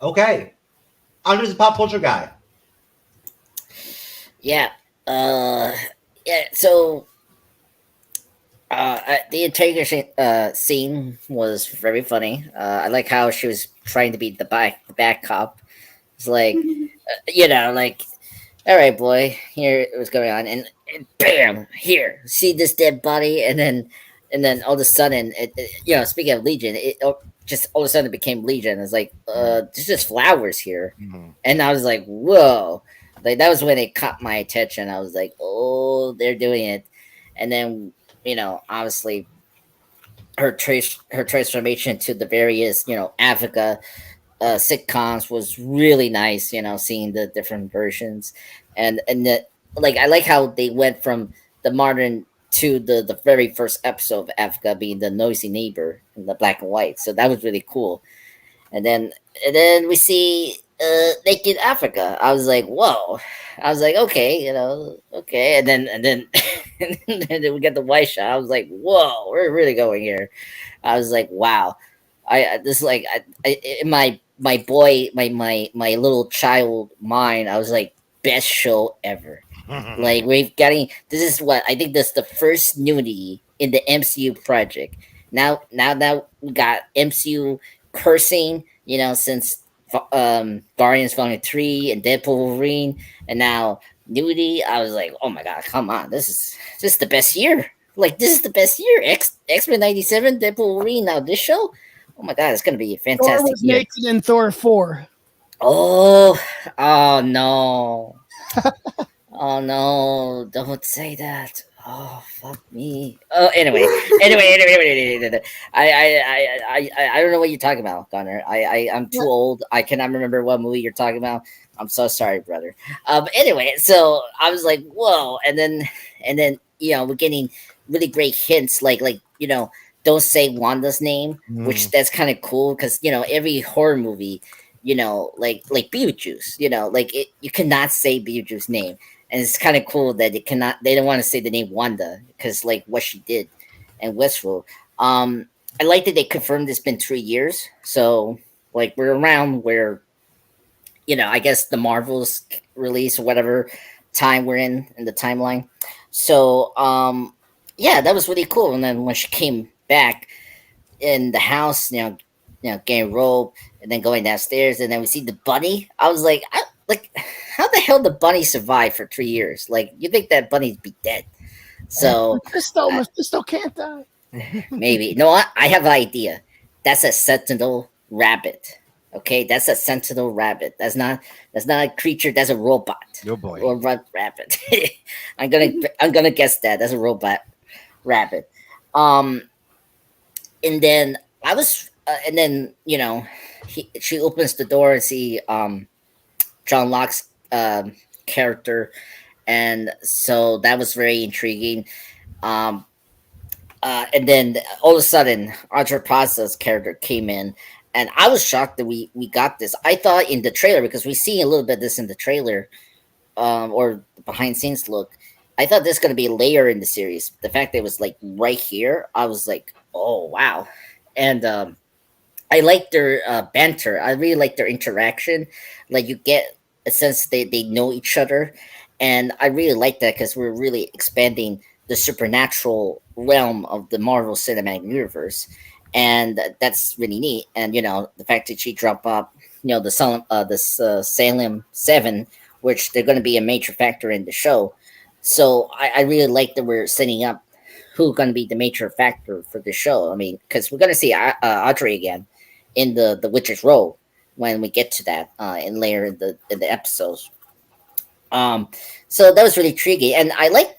Okay. Andre's a pop culture guy. Yeah. So the interrogation scene was very funny. I like how she was trying to be the back cop. It's like, like, all right, boy, here what's going on, and bam, here, see this dead body, and then all of a sudden, speaking of Legion, just all of a sudden it became Legion. It's like, there's just flowers here, and I was like, whoa, like that was when it caught my attention. I was like, oh, they're doing it, and then obviously her transformation to the various Africa sitcoms was really nice, seeing the different versions, and that, like, I like how they went from the modern to the very first episode of Africa being the noisy neighbor in the black and white. So that was really cool. And then we see naked Africa. I was like, whoa. I was like, okay, okay. And then and then we get the white shot. I was like, whoa, we're really going here. I was like, wow. In my little child mind, I was like, best show ever. Like, this is what I think, this is the first nudity in the MCU project. Now we got MCU cursing, since Guardians Volume 3 and Deadpool Wolverine, and now nudity. I was like, oh my god, come on, this is the best year. Like, this is the best year. X-Men 97, Deadpool Wolverine, now this show. Oh my god, it's gonna be a fantastic Thor was year. naked in Thor 4. Oh no. Oh no, don't say that. Oh, fuck me. Oh, anyway. I don't know what you're talking about, Gunnar. I'm too old. I cannot remember what movie you're talking about. I'm so sorry, brother. Anyway, so I was like, whoa, and then we're getting really great hints, like don't say Wanda's name, which that's kind of cool, because every horror movie, like Beetlejuice, you cannot say Beetlejuice's name. And it's kind of cool that they don't want to say the name Wanda, because like what she did in Westworld. I like that they confirmed it's been 3 years. So like we're around where, I guess the Marvels release or whatever time we're in the timeline. So yeah, that was really cool. And then when she came back in the house, getting robed and then going downstairs, and then we see the bunny. I was like, how the hell did bunny survive for 3 years? Like, you think that bunny'd be dead? So Mephisto can't die. Maybe. You know what? I have an idea. That's a sentinel rabbit. Okay, that's a sentinel rabbit. That's not a creature. That's a robot. Oh boy. Or rabbit. I'm gonna guess that. That's a robot rabbit. And then I was, and then she opens the door and see John Locke's character, and so that was very intriguing. And then all of a sudden, Andre Plaza's character came in, and I was shocked that we got this. I thought in the trailer, because we see a little bit of this in the trailer, or behind scenes look, I thought this was going to be later in the series. The fact that it was like right here, I was like, oh wow. And I liked their banter. I really liked their interaction. Like, you get a sense they know each other, and I really like that, because we're really expanding the supernatural realm of the Marvel Cinematic Universe, and that's really neat. And the fact that she dropped up, the Salem 7, which they're going to be a major factor in the show. So I really like that we're setting up who's going to be the major factor for the show. I mean, because we're going to see Audrey again in the witch's role when we get to that in later in the episodes. So that was really intriguing, and I like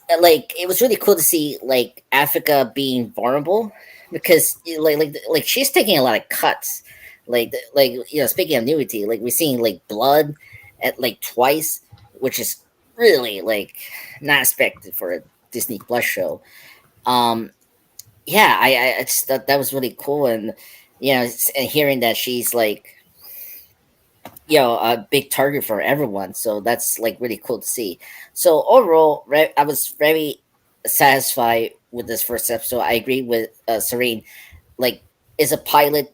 it was really cool to see like Africa being vulnerable, because like she's taking a lot of cuts. Speaking of nudity, like we're seeing like blood at like twice, which is really like not expected for a Disney Plus show. Yeah, I just thought that was really cool, and and hearing that she's like, a big target for everyone, so that's like really cool to see. So overall, I was very satisfied with this first episode. I agree with Ceren. Like, it's a pilot,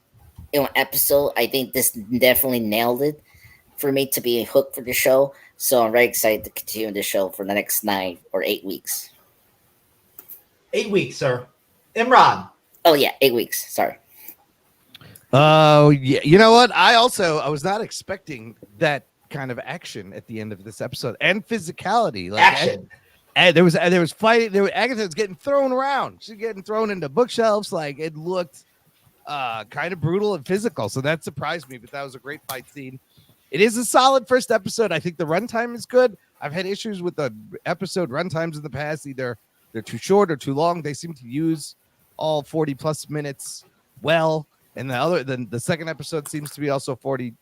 episode. I think this definitely nailed it for me to be hooked for the show. So I'm very excited to continue the show for the next 9 or 8 weeks. 8 weeks, sir. Imran. Oh yeah, 8 weeks. Sorry. Oh yeah, you know what? I was not expecting that kind of action at the end of this episode and physicality. Like Action. And there was fighting. Agatha was getting thrown around. She's getting thrown into bookshelves. Like, it looked kind of brutal and physical. So that surprised me. But that was a great fight scene. It is a solid first episode. I think the runtime is good. I've had issues with the episode runtimes in the past. Either they're too short or too long. They seem to use all 40 plus minutes well. And the second episode seems to be also 40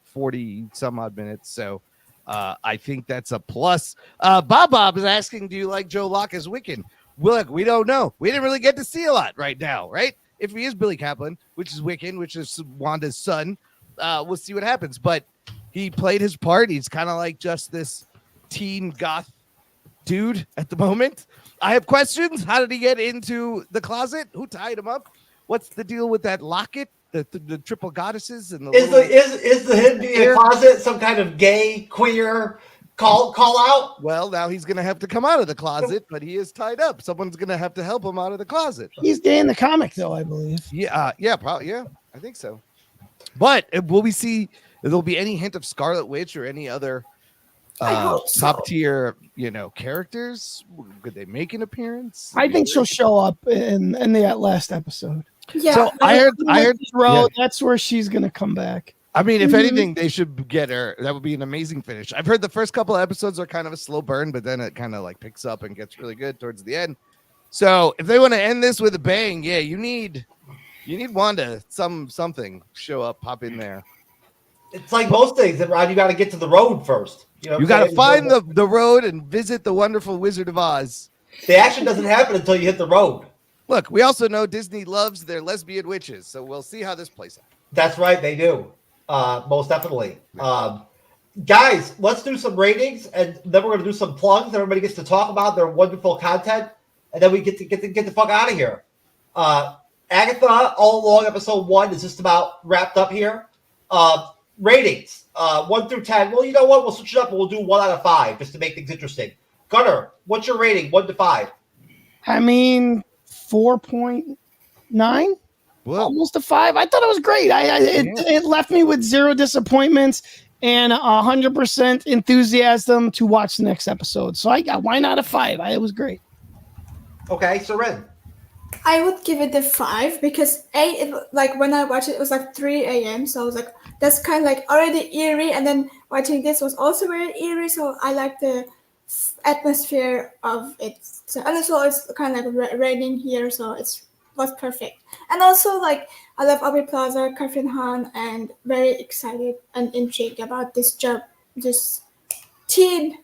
some odd minutes. So I think that's a plus. Bob is asking, do you like Joe Locke as Wiccan? Look, we don't know. We didn't really get to see a lot right now, right? If he is Billy Kaplan, which is Wiccan, which is Wanda's son, we'll see what happens. But he played his part. He's kind of like just this teen goth dude at the moment. I have questions. How did he get into the closet? Who tied him up? What's the deal with that locket? The triple goddesses and Is the him being in a closet some kind of gay queer call out? Well, now he's gonna have to come out of the closet, but he is tied up. Someone's gonna have to help him out of the closet. He's gay in the comic, though, I believe. Probably, I think so. But will we see? There'll be any hint of Scarlet Witch or any other top tier, characters? Could they make an appearance? I think she'll show up in that last episode. Yeah, So I heard. Row, that's where she's gonna come back. I mean, if anything, they should get her. That would be an amazing finish. I've heard the first couple of episodes are kind of a slow burn, but then it kind of like picks up and gets really good towards the end. So if they want to end this with a bang, yeah, you need Wanda, something show up, pop in there. It's like most things, Ron. You got to get to the road first. You got to find the road and visit the wonderful Wizard of Oz. The action doesn't happen until you hit the road. Look, we also know Disney loves their lesbian witches, so we'll see how this plays out. That's right, they do. Most definitely. Guys, let's do some ratings, and then we're going to do some plugs. Everybody gets to talk about their wonderful content, and then we get the fuck out of here. Agatha All Along episode 1 is just about wrapped up here. Ratings 1 through 10. Well, you know what? We'll switch it up and we'll do 1 out of 5 just to make things interesting. Gunnar, what's your rating? 1 to 5. I mean, 4.9, almost a 5. I thought it was great. It left me with 0 disappointments and 100% enthusiasm to watch the next episode. So why not a 5? It was great. Okay, Ceren. I would give it a 5 because when I watched it, it was like 3 a.m. So I was like, that's kind of like already eerie, and then watching this was also very eerie. So I like the atmosphere of it. So, and also it's kind of like raining here, so it was perfect. And also, like, I love Aubrey Plaza, Catherine Hahn, and very excited and intrigued about this teen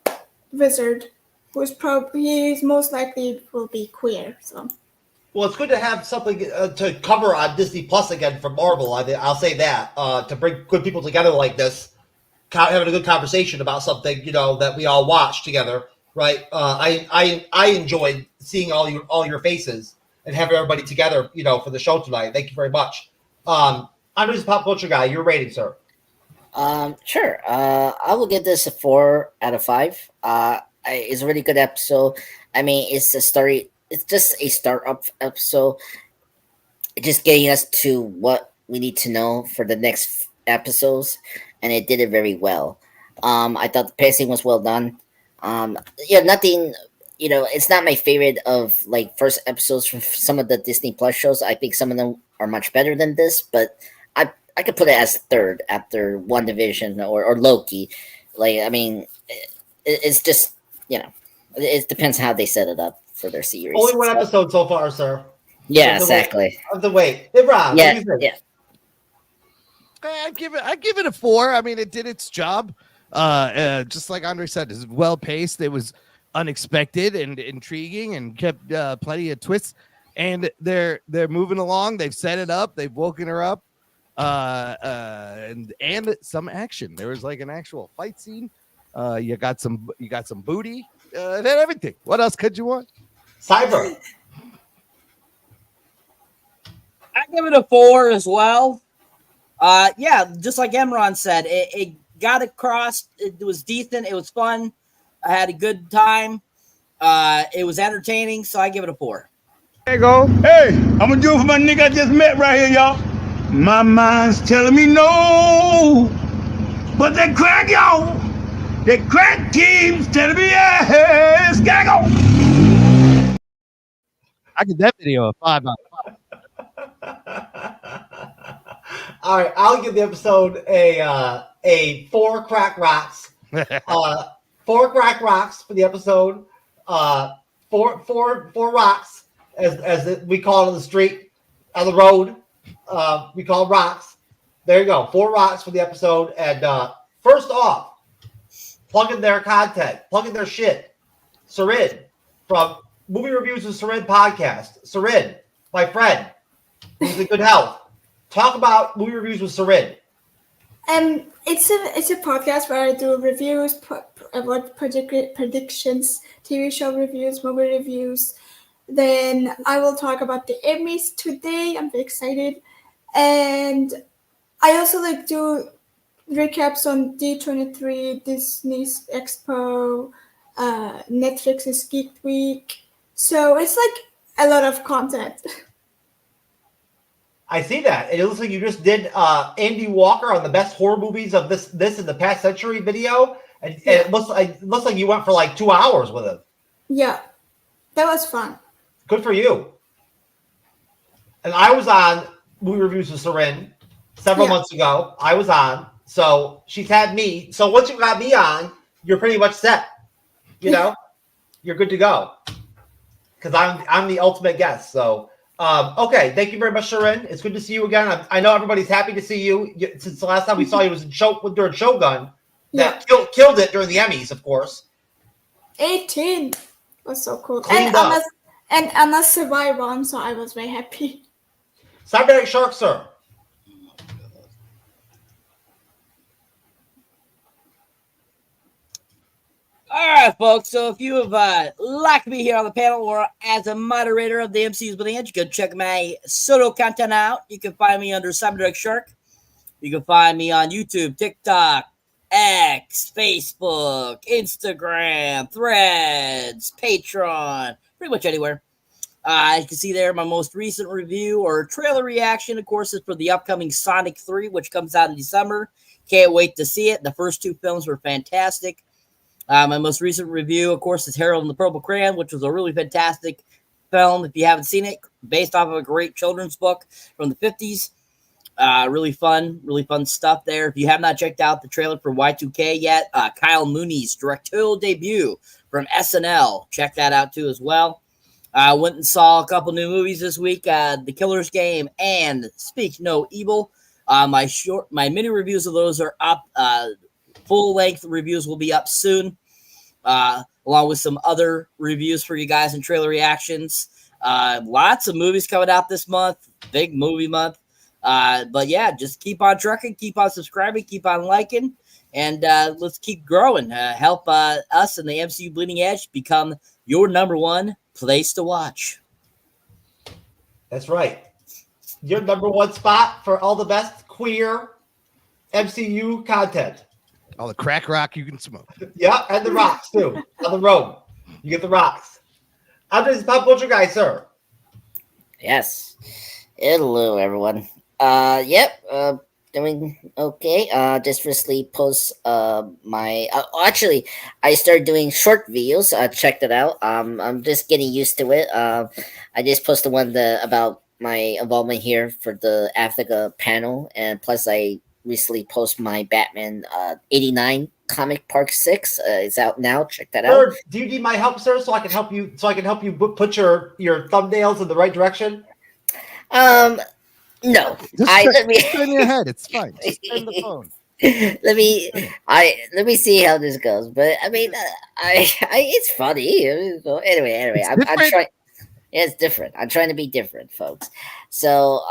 wizard he's most likely will be queer. So. Well, it's good to have something to cover on Disney Plus again from Marvel. I'll say that to bring good people together like this, having a good conversation about something that we all watch together, right? I enjoyed seeing all your faces and having everybody together, for the show tonight. Thank you very much. I'm just a pop culture guy. Your rating, sir? Sure. I will give this a 4 out of 5. It's a really good episode. I mean, it's a story. It's just a startup episode, just getting us to what we need to know for the next episodes, and it did it very well. I thought the pacing was well done. Nothing, it's not my favorite of like first episodes from some of the Disney Plus shows. I think some of them are much better than this, but I could put it as third after WandaVision or Loki. Like, I mean, it's just, it depends how they set it up for their series. Only 1 episode so far, sir. Yeah, exactly. Of the wait. Hey, Rob, yeah. I give it a 4. I mean, it did its job. Just like Andre said, it's well paced. It was unexpected and intriguing and kept plenty of twists. And they're moving along. They've set it up. They've woken her up. And some action. There was like an actual fight scene. You got some booty. And everything. What else could you want? Cyber. I give it a 4 as well. Yeah, just like Imran said, it got across. It was decent. It was fun. I had a good time. It was entertaining, so I give it a 4. There you go. Hey, I'm gonna do it for my nigga I just met right here, y'all. My mind's telling me no, but that crack, y'all. That crack keeps telling me yes. Gotta go. I give that video a 5 out of 5. All right, I'll give the episode a 4 crack rocks. 4 crack rocks for the episode. Four rocks, as we call it on the street, on the road. We call it rocks. There you go. 4 rocks for the episode. And first off, plugging their content, plugging their shit. Ceren from Movie Reviews with Ceren podcast. Ceren, my friend, who's in good health. Talk about movie reviews with Ceren. It's a podcast where I do reviews, about predictions, TV show reviews, movie reviews. Then I will talk about the Emmys today. I'm very excited. And I also do recaps on D23, Disney's Expo, Netflix's Geek Week. So it's a lot of content. I see that. And it looks like you just did Andy Walker on the best horror movies of this in the past century video. And it looks like you went for 2 hours with it. Yeah, that was fun. Good for you. And I was on Movie Reviews with Ceren several months ago. I was on. So she's had me. So once you got me on, you're pretty much set. You know? You're good to go. Because I'm the ultimate guest. So, okay. Thank you very much, Ceren. It's good to see you again. I know everybody's happy to see you. Since the last time we saw you was during Shogun. That killed it during the Emmys, of course. 18 was so cool. Cleaned And up. Anna survived one, so I was very happy. Cyberneticshark, sir. All right, folks. So if you have liked me here on the panel or as a moderator of the MCU's Bleeding Edge, you can check my solo content out. You can find me under Cyberneticshark. You can find me on YouTube, TikTok, X, Facebook, Instagram, Threads, Patreon, pretty much anywhere. You can see there my most recent review or trailer reaction, of course, is for the upcoming Sonic 3, which comes out in December. Can't wait to see it. The first 2 films were fantastic. My most recent review, of course, is Harold and the Purple Crayon, which was a really fantastic film. If you haven't seen it, based off of a great children's book from the 50s. Really fun stuff there. If you have not checked out the trailer for Y2K yet, Kyle Mooney's directorial debut from SNL. Check that out too as well. I went and saw a couple new movies this week, The Killer's Game and Speak No Evil. My mini reviews of those are up. Full-length reviews will be up soon, along with some other reviews for you guys and trailer reactions. Lots of movies coming out this month. Big movie month. But yeah, just keep on trucking, keep on subscribing, keep on liking, and let's keep growing. Help us and the MCU Bleeding Edge become your number 1 place to watch. That's right. Your number 1 spot for all the best queer MCU content. All the crack rock you can smoke. Yeah, and the rocks too. On the road. You get the rocks. I'm just Pop Culture Guy, sir. Yes. Hello, everyone. Doing okay. Just recently post actually, I started doing short videos. Check that out. I'm just getting used to it. I just posted one about my involvement here for the Africa panel, and plus I recently posted my Batman 89 comic Park 6. It's out now. Check that out. Sir, do you need my help, sir, so I can help you put your thumbnails in the right direction? No. Just Let me in your head. It's fine. Just turn the phone. let me see how this goes. But I mean, it's funny. Anyway, I'm trying. Yeah, it's different. I'm trying to be different, folks. So,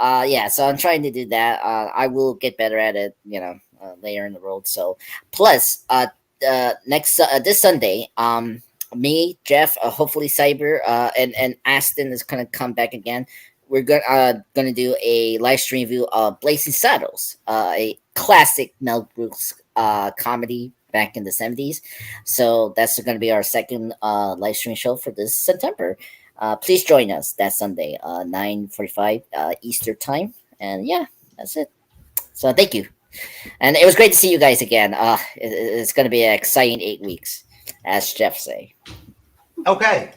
so I'm trying to do that. I will get better at it, later in the road. So, plus, this Sunday, me, Jeff, hopefully Cyber, and Aston is gonna come back again. We're gonna do a live stream review of Blazing Saddles, a classic Mel Brooks comedy back in the 70s. So that's gonna be our second live stream show for this September. Please join us that Sunday, 9:45 Eastern time, and yeah, that's it. So thank you, and it was great to see you guys again. It's gonna be an exciting 8 weeks, as Jeff say. Okay,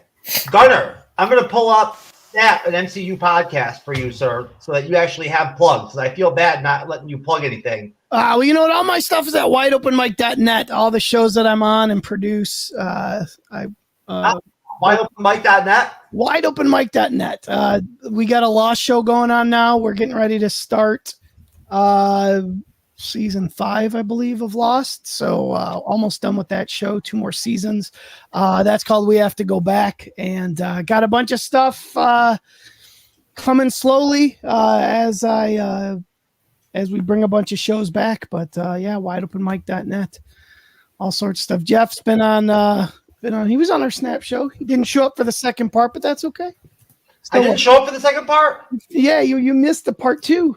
Gunnar, I'm gonna pull up an MCU podcast for you, sir, so that you actually have plugs. I feel bad not letting you plug anything. Well, you know what? All my stuff is at wideopenmic.net. All the shows that I'm on and produce. Wideopenmic.net? Wideopenmic.net. We got a Lost show going on now. We're getting ready to start season 5, I believe, of Lost. So almost done with that show. 2 more seasons. That's called We Have to Go Back. And got a bunch of stuff coming slowly as we bring a bunch of shows back. But wideopenmic.net. All sorts of stuff. Jeff's been on. He was on our Snap show. He didn't show up for the second part, but that's okay. I didn't show up for the second part? Yeah, you missed the part 2.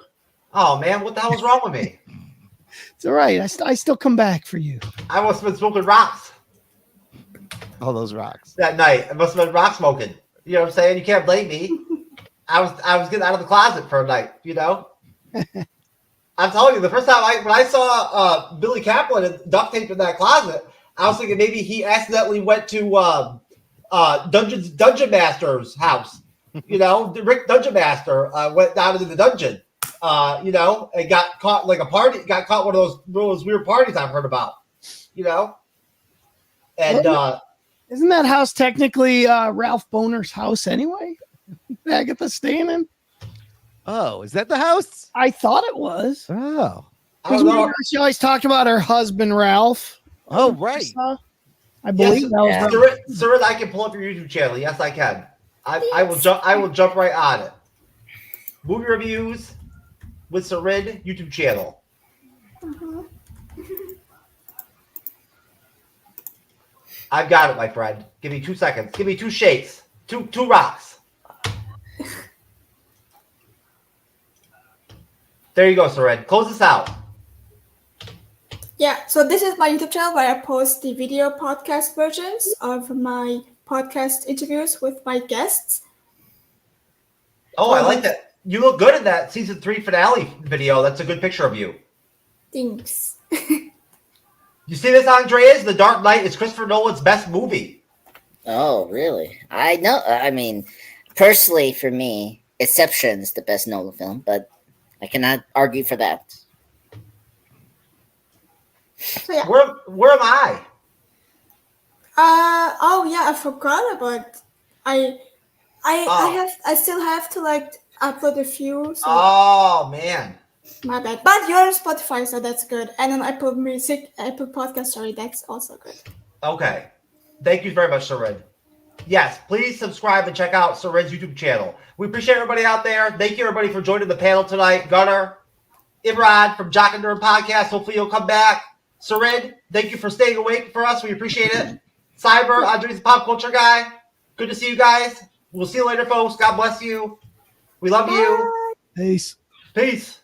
Oh, man, what the hell is wrong with me? It's all right. I still come back for you. I must have been smoking rocks. All those rocks. That night. I must have been rock smoking. You know what I'm saying? You can't blame me. I was getting out of the closet for a night, I'm telling you, the first time when I saw Billy Kaplan duct taped in that closet, I was thinking maybe he accidentally went to Dungeon Master's house. Rick Dungeon Master went down into the dungeon, and got caught like a party. Got caught one of those weird parties I've heard about. And isn't that house technically Ralph Boner's house anyway? Agatha staying in. Oh, is that the house? I thought it was. Oh, because she always talked about her husband Ralph. Oh, right. I believe that was right. Ceren, I can pull up your YouTube channel. Yes, I can. I will jump right on it. Movie reviews with Ceren YouTube channel. I've got it, my friend. Give me 2 seconds. Give me 2 shakes. Two rocks. There you go, Ceren. Close this out. Yeah, so this is my YouTube channel where I post the video podcast versions of my podcast interviews with my guests. Oh, I like that. You look good in that season 3 finale video. That's a good picture of you. Thanks. You see this, Andreas? The Dark Knight is Christopher Nolan's best movie. Oh, really? I know. I mean, personally, for me, Inception is the best Nolan film, but I cannot argue for that. So, yeah. Where am I? I forgot about. I still have to upload a few. So oh man, my bad. But you're on Spotify, so that's good. And on Apple Podcast, that's also good. Okay, thank you very much, Ceren. Yes, please subscribe and check out Ceren's YouTube channel. We appreciate everybody out there. Thank you everybody for joining the panel tonight. Gunnar, Imran from Jock and Nerd Podcast. Hopefully you'll come back. Ceren, thank you for staying awake for us. We appreciate it. Cyber, Andre's the pop culture guy. Good to see you guys. We'll see you later, folks. God bless you. We love you. Peace. Peace.